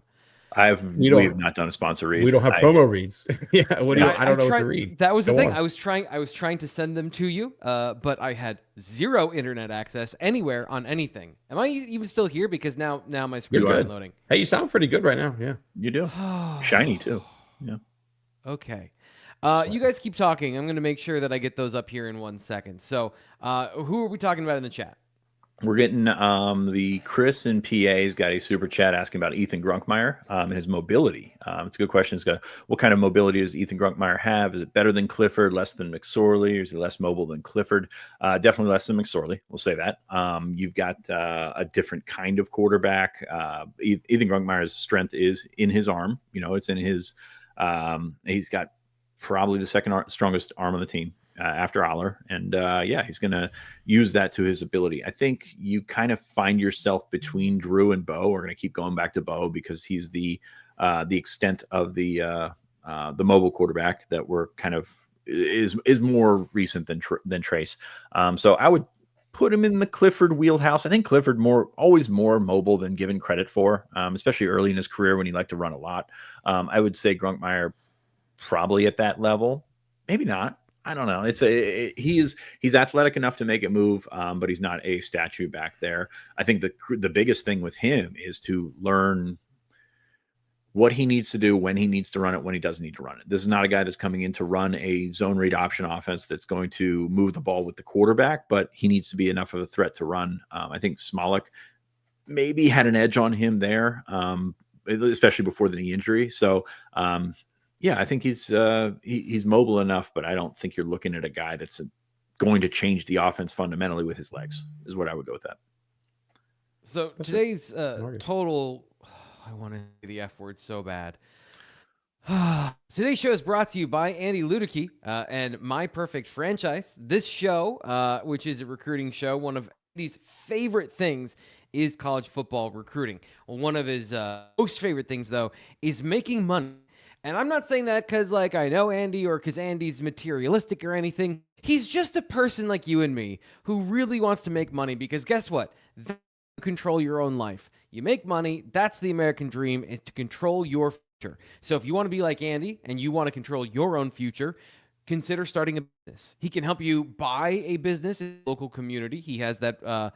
We've not done a sponsor read. We don't have promo reads. I don't know what to read. That was the thing. I was trying to send them to you, but I had zero internet access anywhere on anything. Am I even still here? Because now my screen is loading. Hey, you sound pretty good right now. Yeah, you do. Shiny too. Yeah. Okay. You guys keep talking. I'm going to make sure that I get those up here in 1 second. So, who are we talking about in the chat? We're getting the Chris in PA's got a super chat asking about Ethan Grunkmeyer and his mobility. It's a good question. It's got, what kind of mobility does Ethan Grunkmeyer have? Is it better than Clifford, less than McSorley, or is he less mobile than Clifford? Definitely less than McSorley. We'll say that. You've got a different kind of quarterback. Ethan Grunkmeyer's strength is in his arm. It's in his. He's got probably the second strongest arm on the team. After Aller. And he's going to use that to his ability. I think you kind of find yourself between Drew and Bo. We're going to keep going back to Bo because he's the extent of the mobile quarterback that we're kind of is more recent than Trace. So I would put him in the Clifford wheelhouse. I think Clifford always more mobile than given credit for, especially early in his career when he liked to run a lot. I would say Grunkmeyer probably at that level. Maybe not. I don't know. He's athletic enough to make it move, but he's not a statue back there. I think the biggest thing with him is to learn what he needs to do, when he needs to run it, when he doesn't need to run it. This is not a guy that's coming in to run a zone read option offense that's going to move the ball with the quarterback, but he needs to be enough of a threat to run. I think Smolik maybe had an edge on him there, especially before the knee injury. So, I think he's mobile enough, but I don't think you're looking at a guy that's going to change the offense fundamentally with his legs, is what I would go with that. So today's total, I want to say the F word so bad. Today's show is brought to you by Andy Ludicky and My Perfect Franchise. This show, which is a recruiting show, one of Andy's favorite things is college football recruiting. One of his most favorite things, though, is making money. And I'm not saying that because, I know Andy or because Andy's materialistic or anything. He's just a person like you and me who really wants to make money because guess what? You control your own life. You make money. That's the American dream, is to control your future. So if you want to be like Andy and you want to control your own future, consider starting a business. He can help you buy a business in the local community. He has that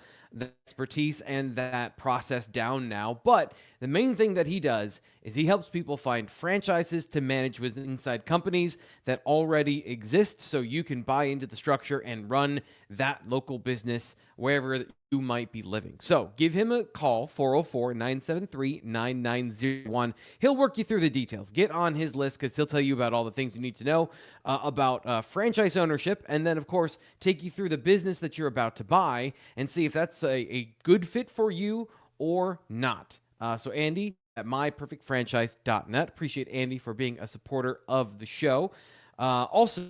expertise and that process down now. But the main thing that he does is he helps people find franchises to manage with inside companies that already exist so you can buy into the structure and run that local business wherever you might be living. So give him a call, 404-973-9901. He'll work you through the details. Get on his list because he'll tell you about all the things you need to know about franchise ownership, and then, of course, take you through the business that you're about to buy and see if that's a good fit for you or not. So Andy at myperfectfranchise.net. Appreciate Andy for being a supporter of the show. Also,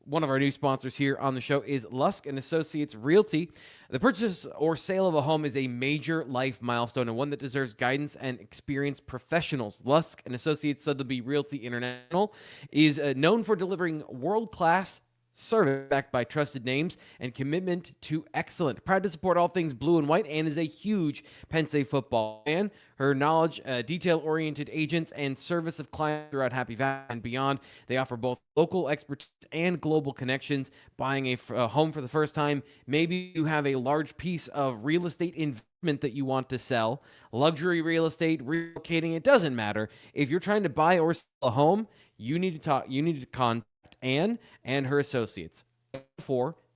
one of our new sponsors here on the show is Lusk and Associates Realty. The purchase or sale of a home is a major life milestone and one that deserves guidance and experienced professionals. Lusk and Associates Sotheby Realty International is known for delivering world-class service backed by trusted names and commitment to excellent. Proud to support all things blue and white and is a huge Penn State football fan. Her knowledge, detail-oriented agents, and service of clients throughout Happy Valley and beyond. They offer both local expertise and global connections. Buying a home for the first time, maybe you have a large piece of real estate investment that you want to sell. Luxury real estate, relocating, it doesn't matter. If you're trying to buy or sell a home, you need to contact Ann and her associates.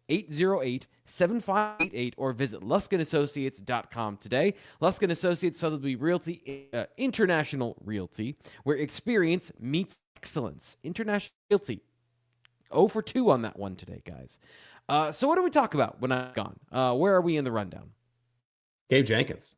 808-7588 or visit luskanassociates.com today. Lusk and Associates Sotheby Realty, International Realty, where experience meets excellence. International Realty. 0 for 2 on that one today, guys. So what do we talk about when I'm gone? Where are we in the rundown? Gabe Jenkins.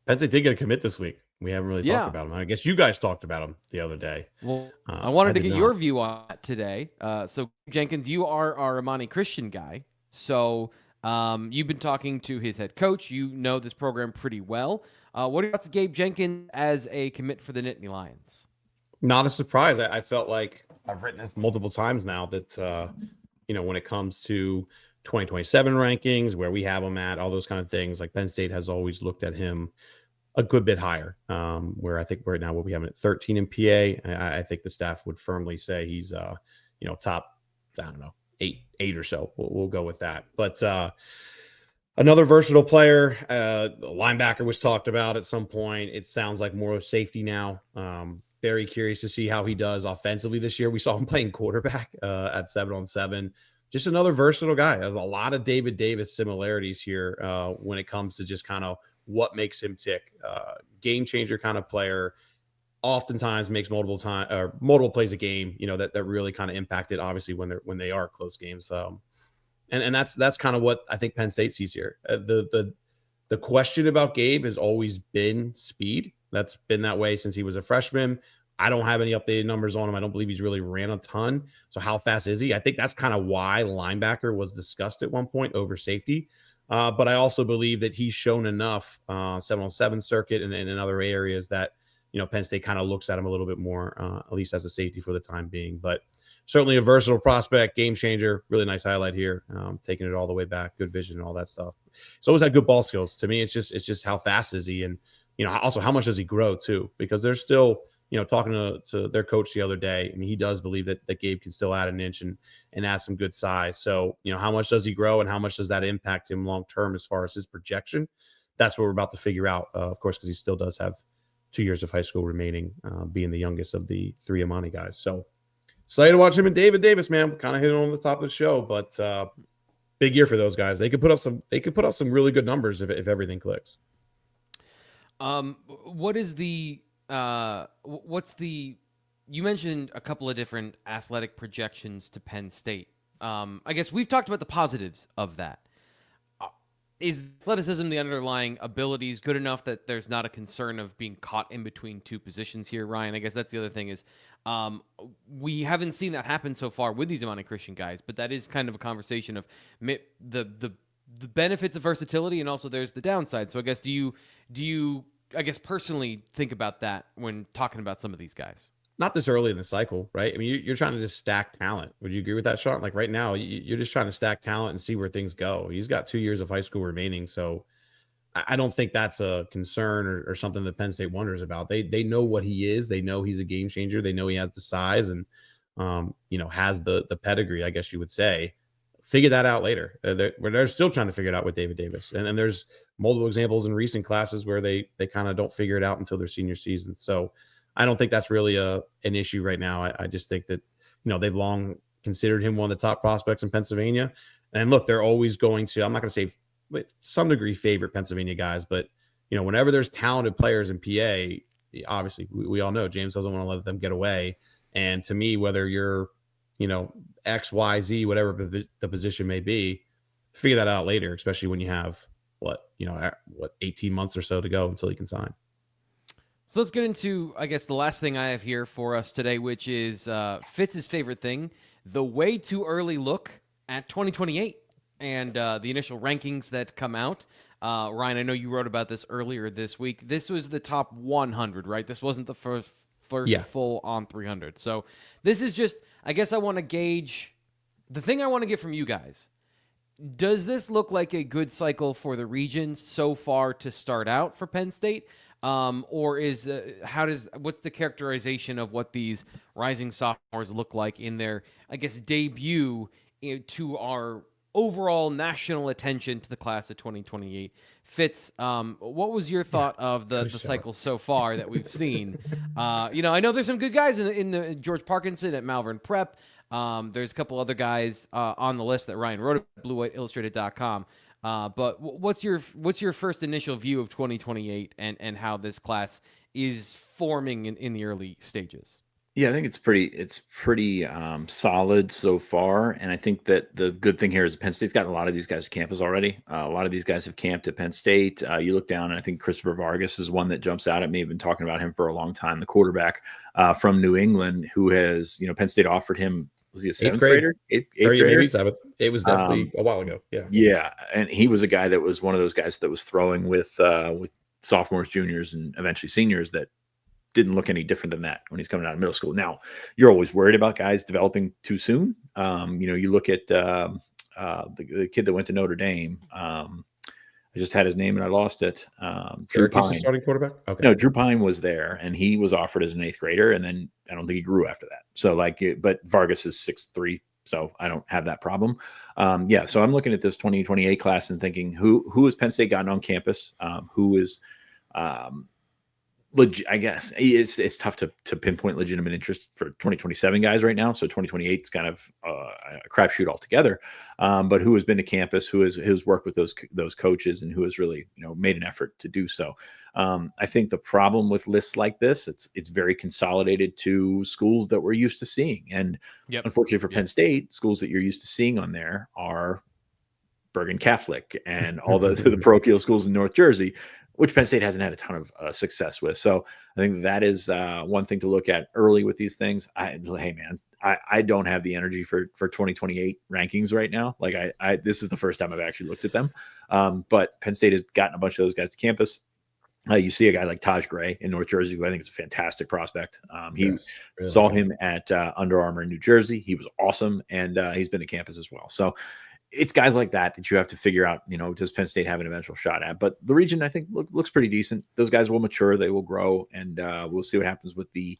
Penn State did get a commit this week. We haven't really talked about him. I guess you guys talked about him the other day. Well, I wanted to get your view on that today. So, Jenkins, you are our Imani Christian guy. So, you've been talking to his head coach. You know this program pretty well. What about Gabe Jenkins as a commit for the Nittany Lions? Not a surprise. I felt like I've written this multiple times now that, when it comes to 2027 rankings, where we have him at, all those kind of things, like Penn State has always looked at him a good bit higher, where I think right now we'll be having at 13 in PA. I think the staff would firmly say he's, top, I don't know, eight or so. We'll go with that. But another versatile player, linebacker was talked about at some point. It sounds like more of safety now. Very curious to see how he does offensively this year. We saw him playing quarterback at 7-on-7. Just another versatile guy. There's a lot of David Davis similarities here when it comes to just kind of what makes him tick. Game changer kind of player, oftentimes makes multiple plays a game, that really kind of impacted obviously when they are close games. And that's kind of what I think Penn State sees here. The question about Gabe has always been speed. That's been that way since he was a freshman. I don't have any updated numbers on him. I don't believe he's really ran a ton. So how fast is he? I think that's kind of why linebacker was discussed at one point over safety. But I also believe that he's shown enough 7-on-7 circuit and in other areas that, Penn State kind of looks at him a little bit more, at least as a safety for the time being. But certainly a versatile prospect, game changer, really nice highlight here, taking it all the way back, good vision and all that stuff. He's always had good ball skills. To me, it's just how fast is he? And, also how much does he grow too? Because they're still, talking to their coach the other day, I mean, he does believe that Gabe can still add an inch and add some good size. So, how much does he grow and how much does that impact him long-term as far as his projection? That's what we're about to figure out, of course, because he still does have 2 years of high school remaining, being the youngest of the three Imani guys. So excited to watch him and David Davis, man. Kind of hit on the top of the show, but big year for those guys. They could put up some really good numbers if everything clicks. You mentioned a couple of different athletic projections to Penn State. I guess we've talked about the positives of that. Is athleticism, the underlying abilities, good enough that there's not a concern of being caught in between two positions here, Ryan? I guess that's the other thing is we haven't seen that happen so far with these Imani Christian guys, but that is kind of a conversation of the benefits of versatility, and also there's the downside. So I guess do you personally think about that when talking about some of these guys? Not this early in the cycle, right? I mean, you're trying to just stack talent. Would you agree with that, Sean? Like right now, you're just trying to stack talent and see where things go. He's got 2 years of high school remaining. So I don't think that's a concern or something that Penn State wonders about. They know what he is. They know he's a game changer. They know he has the size and, has the pedigree, I guess you would say. Figure that out later. They're still trying to figure it out with David Davis. And there's multiple examples in recent classes where they kind of don't figure it out until their senior season. So I don't think that's really an issue right now. I just think that, they've long considered him one of the top prospects in Pennsylvania. And look, they're always going to, I'm not going to say with some degree favorite Pennsylvania guys, but, whenever there's talented players in PA, obviously we all know James doesn't want to let them get away. And to me, whether you're, X, Y, Z, whatever the position may be, figure that out later, especially when you have 18 months or so to go until he can sign. So let's get into, I guess, the last thing I have here for us today, which is Fitz's favorite thing, the way too early look at 2028 and the initial rankings that come out. Ryan, I know you wrote about this earlier this week. This was the top 100, right? This wasn't the first full on 300. So this is just, I guess I want to gauge the thing I want to get from you guys. Does this look like a good cycle for the region so far to start out for Penn State? Or is what's the characterization of what these rising sophomores look like in their, I guess, debut to our overall national attention to the class of 2028? Fitz, what was your thought of the cycle so far that we've seen? I know there's some good guys in the George Parkinson at Malvern Prep. There's a couple other guys on the list that Ryan wrote at BlueWhiteIllustrated.com. But what's your first initial view of 2028 and how this class is forming in the early stages? Yeah, I think it's pretty solid so far, and I think that the good thing here is Penn State's got a lot of these guys at campus already. A lot of these guys have camped at Penn State. You look down, and I think Christopher Vargas is one that jumps out at me. I've been talking about him for a long time. The quarterback from New England, who has Penn State offered him. Was he a seventh grader? Eighth grader? Maybe seventh. It was definitely a while ago. Yeah. Yeah, and he was a guy that was one of those guys that was throwing with sophomores, juniors, and eventually seniors that didn't look any different than that when he's coming out of middle school. Now, you're always worried about guys developing too soon. You look at the kid that went to Notre Dame. I just had his name and I lost it. Drew Pine. Starting quarterback? Okay. No, Drew Pine was there, and he was offered as an eighth grader, and then I don't think he grew after that. So, but Vargas is 6'3", so I don't have that problem. So I'm looking at this 2028 class and thinking, who has Penn State gotten on campus? Who is I guess it's tough to pinpoint legitimate interest for 2027 guys right now. So 2028 is kind of a crapshoot altogether. But who has been to campus, who's worked with those coaches, and who has really made an effort to do so. I think the problem with lists like this, it's very consolidated to schools that we're used to seeing, and unfortunately for Penn State, schools that you're used to seeing on there are Bergen Catholic and all the parochial schools in North Jersey, which Penn State hasn't had a ton of success with. So I think that is one thing to look at early with these things. I don't have the energy for 2028 rankings right now. Like this is the first time I've actually looked at them. But Penn State has gotten a bunch of those guys to campus. You see a guy like Taj Gray in North Jersey, who I think is a fantastic prospect. Saw him at Under Armour in New Jersey. He was awesome, and he's been to campus as well. So it's guys like that you have to figure out, does Penn State have an eventual shot at? But the region, I think, looks pretty decent. Those guys will mature, they will grow, and we'll see what happens with the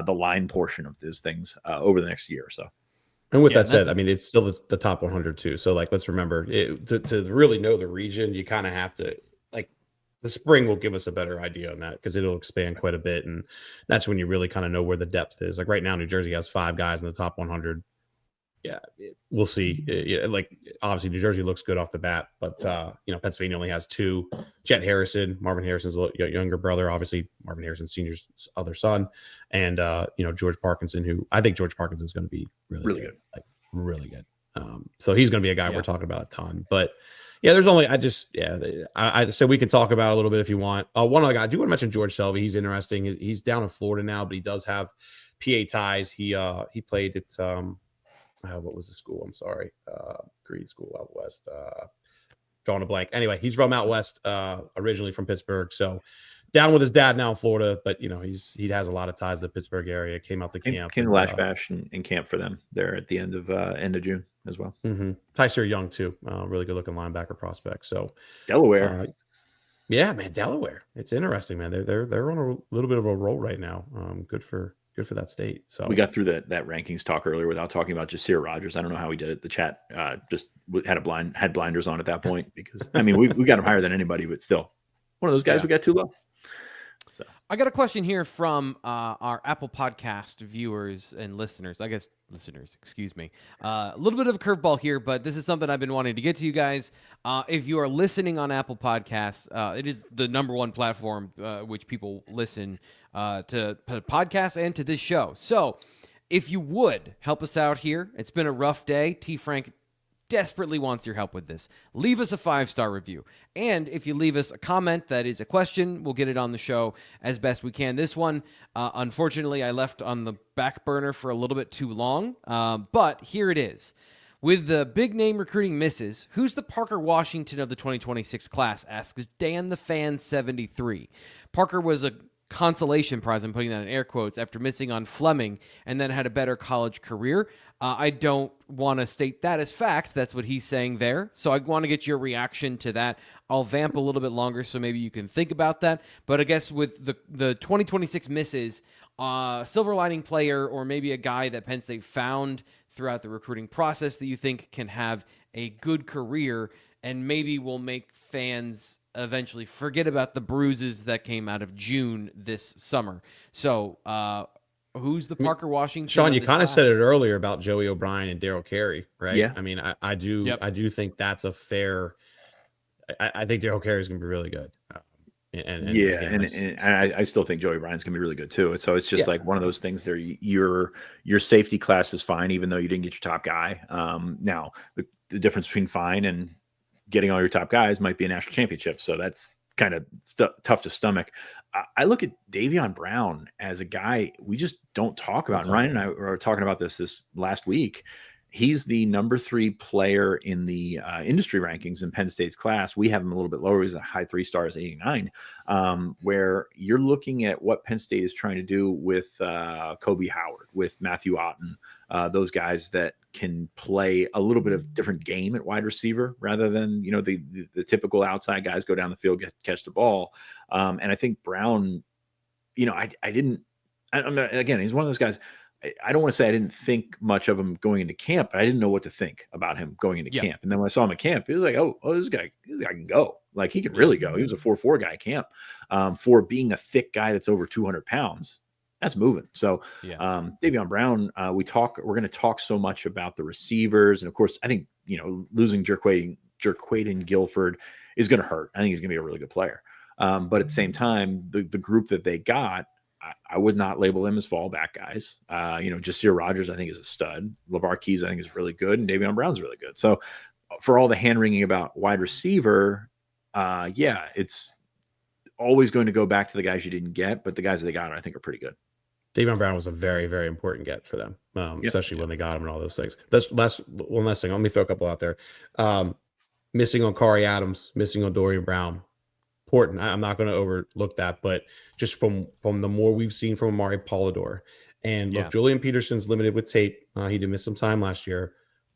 line portion of those things over the next year or so. And with that said, it's still the top 100 too. So let's remember to really know the region, you kind of have to the spring will give us a better idea on that because it'll expand quite a bit, and that's when you really kind of know where the depth is. Like right now, New Jersey has 5 guys in the top 100. Yeah, we'll see. Obviously, New Jersey looks good off the bat, but Pennsylvania only has 2. Jet Harrison, Marvin Harrison's younger brother, obviously Marvin Harrison Sr.'s other son, and George Parkinson, who I think George Parkinson's going to be really good, really good. So he's going to be a guy we're talking about a ton. But there's only I said we can talk about it a little bit if you want. One other guy, I do want to mention George Selvey. He's interesting. He's down in Florida now, but he does have PA ties. He played at what was the school? I'm sorry. Green School out west. Drawing a blank. Anyway, he's from out west, originally from Pittsburgh. So down with his dad now in Florida, but he has a lot of ties to the Pittsburgh area. Came out to camp. Came to Lash Bash and camp for them there at the end of June as well. Mm-hmm. Tyser Young too, really good looking linebacker prospect. So Delaware. Delaware. It's interesting, man. They're on a little bit of a roll right now. Good for that state. So we got through that rankings talk earlier without talking about Jasir Rogers. I don't know how we did it. The chat just had blinders on at that point because we got him higher than anybody, but still one of those guys we got too low. So I got a question here from our Apple Podcast viewers and listeners. Excuse me. A little bit of a curveball here, but this is something I've been wanting to get to you guys. If you are listening on Apple Podcasts, it is the #1 platform which people listen to podcasts and to this show. So if you would help us out here, it's been a rough day. desperately wants your help with this. Leave us a 5-star review. And if you leave us a comment that is a question, we'll get it on the show as best we can. This one, unfortunately, I left on the back burner for a little bit too long, but here it is. With the big name recruiting misses, who's the Parker Washington of the 2026 class? Asks Dan the Fan 73. Parker was a consolation prize, I'm putting that in air quotes, after missing on Fleming and then had a better college career. I don't want to state that as fact. That's what he's saying there. So I want to get your reaction to that. I'll vamp a little bit longer so maybe you can think about that. But I guess with the 2026 misses, silver lining player or maybe a guy that Penn State found throughout the recruiting process that you think can have a good career and maybe will make fans eventually forget about the bruises that came out of June this summer. So who's the Parker Washington? Sean, you kind of said it earlier about Joey O'Brien and Daryl Kerry, right? Yeah. I mean, I do think that's a fair. I think Daryl Kerry is going to be really good. I still think Joey O'Brien's going to be really good too. So it's just like one of those things there. Your safety class is fine, even though you didn't get your top guy. Now the difference between fine and getting all your top guys might be a national championship. So that's kind of tough to stomach. I look at Davion Brown as a guy we just don't talk about. And Ryan and I were talking about this last week. He's the number 3 player in the industry rankings in Penn State's class. We have him a little bit lower. He's a high 3 stars, 89, where you're looking at what Penn State is trying to do with Kobe Howard, with Matthew Otten, those guys that can play a little bit of different game at wide receiver rather than, the typical outside guys go down the field, catch the ball. And I think Brown, again, he's one of those guys. I don't want to say I didn't think much of him going into camp, but I didn't know what to think about him going into camp. And then when I saw him at camp, it was like, oh, this guy can go. Like, he can really go. He was a 4.4 guy at camp. For being a thick guy that's over 200 pounds, that's moving. So Davion Brown, we're going to talk so much about the receivers. And of course, I think, losing Jerquaden Guilford is going to hurt. I think he's going to be a really good player. But at the same time, the group that they got, I would not label them as fallback guys. Jasir Rogers, I think, is a stud. LeVar Keys, I think, is really good. And Davion Brown's really good. So for all the hand-wringing about wide receiver, it's always going to go back to the guys you didn't get. But the guys that they got, I think, are pretty good. Davion Brown was a very, very important get for them, especially when they got him and all those things. That's one last thing. Let me throw a couple out there. Missing on Kari Adams, missing on Dorian Brown. Important. I'm not going to overlook that, but just from the more we've seen from Amari Polidor, and look, Julian Peterson's limited with tape. He did miss some time last year,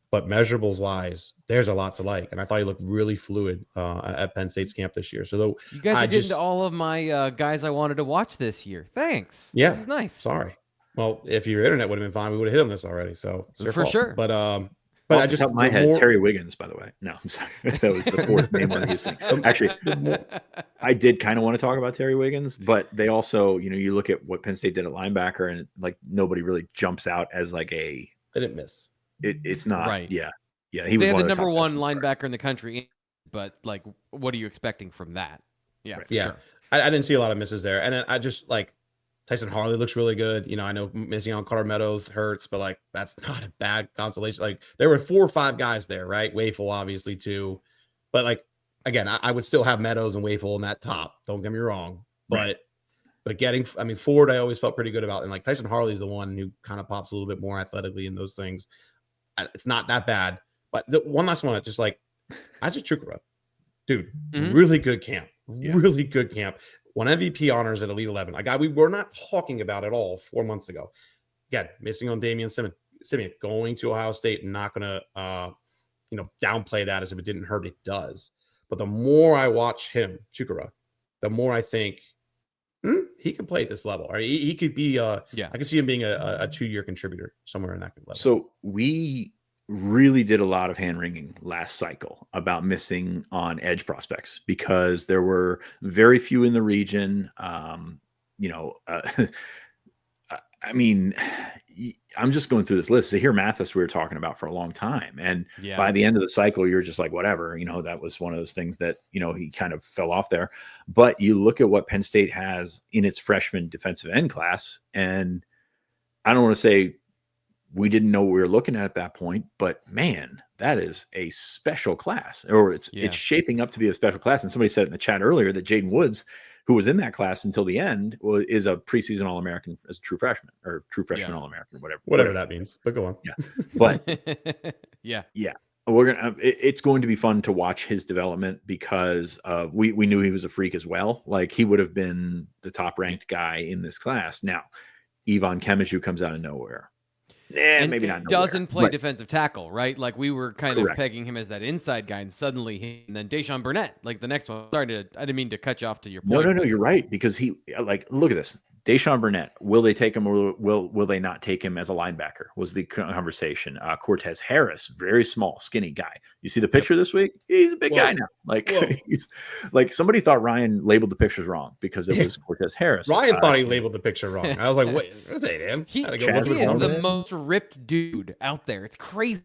but measurables wise, there's a lot to like. And I thought he looked really fluid at Penn State's camp this year. So you guys are getting to all of my guys I wanted to watch this year. Thanks. Yeah, this is nice. Sorry. Well, if your internet would have been fine, we would have hit on this already. So it's your fault. Sure. But I just top of my head, Terry Wiggins, by the way. No, I'm sorry. That was the 4th name on his thing. Actually, I did kind of want to talk about Terry Wiggins, but they also, you look at what Penn State did at linebacker, and like nobody really jumps out as like they didn't miss. It's not right. Yeah. He they was had one the of number 1 linebacker in the country, but like, what are you expecting from that? Yeah, right. Yeah. Sure. I didn't see a lot of misses there, and then I just like. Tyson Harley looks really good. I know missing on Carter Meadows hurts, but like that's not a bad consolation. Like there were 4 or 5 guys there, right? Wafel obviously too, but like again, I would still have Meadows and Wafel in that top. Don't get me wrong, but getting, Ford, I always felt pretty good about, and like Tyson Harley is the one who kind of pops a little bit more athletically in those things. It's not that bad, but the one last one, just like Isaac Chukura, dude, really good camp, really good camp. Won MVP honors at Elite 11. A guy we were not talking about at all 4 months ago. Again, missing on Damian Simeon, going to Ohio State and not going to, downplay that as if it didn't hurt. It does. But the more I watch him, Chukura, the more I think he can play at this level. Or he could be. I can see him being a 2-year contributor somewhere in that level. So we really did a lot of hand wringing last cycle about missing on edge prospects because there were very few in the region. I'm just going through this list. Zahir Mathis we were talking about for a long time. And by the end of the cycle, you're just like, whatever, that was one of those things that, he kind of fell off there. But you look at what Penn State has in its freshman defensive end class, and I don't want to say we didn't know what we were looking at that point, but man, that is a special class, or it's shaping up to be a special class. And somebody said in the chat earlier that Jaden Woods, who was in that class until the end, is a preseason All-American as a true freshman, or true freshman All-American, whatever that means. But go on. Yeah, but yeah. It's going to be fun to watch his development, because we knew he was a freak as well. Like, he would have been the top ranked guy in this class. Now, Yvonne Kemishu comes out of nowhere. And maybe not. Doesn't play defensive tackle, right? Like, we were kind of pegging him as that inside guy, and suddenly and then Deshaun Burnett, like the next one. Sorry, I didn't mean to cut you off to your point. No, you're right, because he, like, look at this. Deshaun Burnett, will they take him, or will they not take him as a linebacker? Was the conversation. Cortez Harris, very small, skinny guy. You see the picture this week? He's a big guy now. Like, he's like, somebody thought Ryan labeled the pictures wrong because it was Cortez Harris. Ryan thought he labeled the picture wrong. I was like, wait, this ain't him. He is the most ripped dude out there. It's crazy.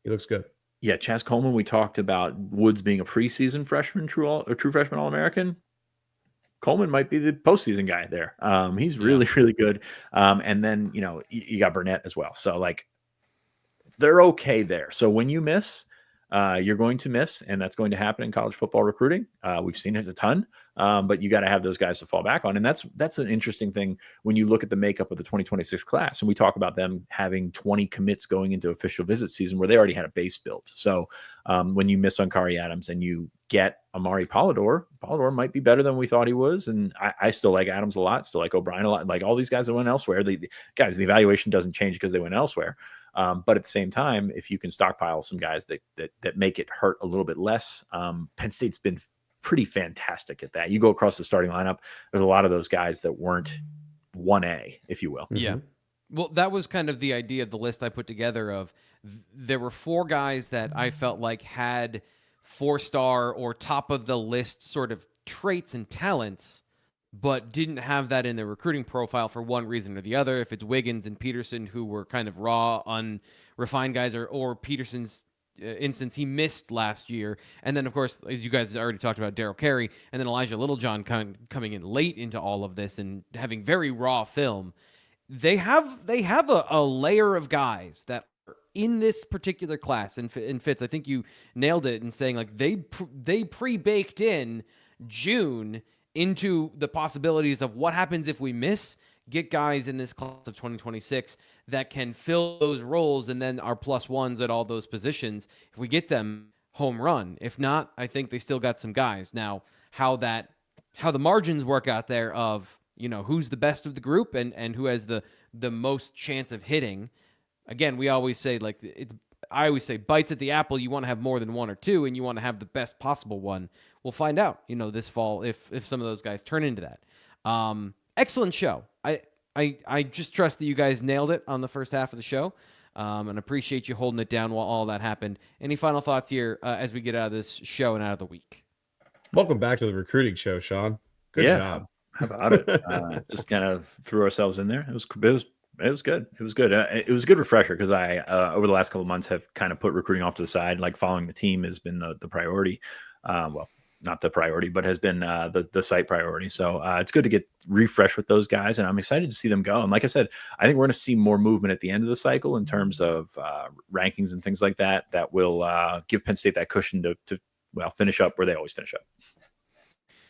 He looks good. Yeah, Chaz Coleman. We talked about Woods being a preseason freshman, true freshman All-American. Coleman might be the postseason guy there. He's really, really good. And then, you got Burnett as well. So, like, they're okay there. So when you miss, you're going to miss, and that's going to happen in college football recruiting. We've seen it a ton, but you got to have those guys to fall back on. And that's an interesting thing when you look at the makeup of the 2026 class. And we talk about them having 20 commits going into official visit season where they already had a base built. So when you miss on Kari Adams and you get Amari Polidor might be better than we thought he was. And I still like Adams a lot, still like O'Brien a lot, like all these guys that went elsewhere. The evaluation doesn't change because they went elsewhere. But at the same time, if you can stockpile some guys that make it hurt a little bit less, Penn State's been pretty fantastic at that. You go across the starting lineup, there's a lot of those guys that weren't 1A, if you will. Yeah. Well, that was kind of the idea of the list I put together of there were 4 guys that I felt like had 4-star or top of the list sort of traits and talents, but didn't have that in their recruiting profile for one reason or the other. If it's Wiggins and Peterson, who were kind of raw, unrefined guys, or Peterson's instance, he missed last year. And then, of course, as you guys already talked about, Daryl Kerry, and then Elijah Littlejohn coming in late into all of this and having very raw film. They have a layer of guys that are in this particular class. And Fitz, I think you nailed it in saying, like, they pre-baked in June into the possibilities of what happens if we miss, get guys in this class of 2026 that can fill those roles, and then our +1s at all those positions. If we get them, home run. If not, I think they still got some guys. Now, how the margins work out there of, who's the best of the group and who has the most chance of hitting. Again, we always say, I always say, bites at the apple, you want to have more than 1 or 2, and you want to have the best possible one. We'll find out, this fall if some of those guys turn into that. Excellent show. I just trust that you guys nailed it on the first half of the show, and appreciate you holding it down while all that happened. Any final thoughts here as we get out of this show and out of the week? Welcome back to the recruiting show, Sean. Good job. How about it? Just kind of threw ourselves in there. It was good. It was good. It was a good refresher because I over the last couple of months have kind of put recruiting off to the side. Like, following the team has been the priority. Well, not the priority, but has been the site priority. So it's good to get refreshed with those guys, and I'm excited to see them go. And like I said, I think we're going to see more movement at the end of the cycle in terms of rankings and things like that. That will give Penn State that cushion to finish up where they always finish up.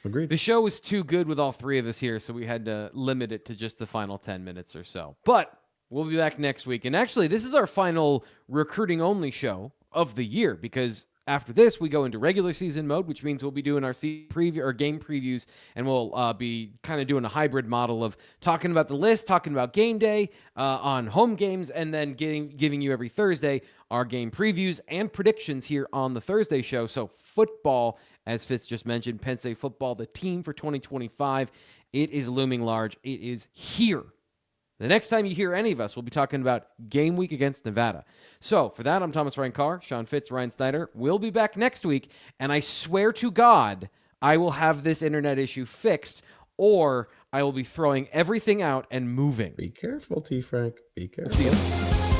Agreed. The show was too good with all 3 of us here, so we had to limit it to just the final 10 minutes or so. But we'll be back next week. And actually, this is our final recruiting-only show of the year, because after this, we go into regular season mode, which means we'll be doing our preview or game previews, and we'll be kind of doing a hybrid model of talking about the list, talking about game day on home games, and then giving you every Thursday our game previews and predictions here on the Thursday show. So football, as Fitz just mentioned, Penn State football, the team for 2025, it is looming large. It is here. The next time you hear any of us, we'll be talking about game week against Nevada. So for that, I'm Thomas Ryan Carr, Sean Fitz, Ryan Snyder. We'll be back next week, and I swear to God, I will have this internet issue fixed, or I will be throwing everything out and moving. Be careful, T. Frank. Be careful. See you.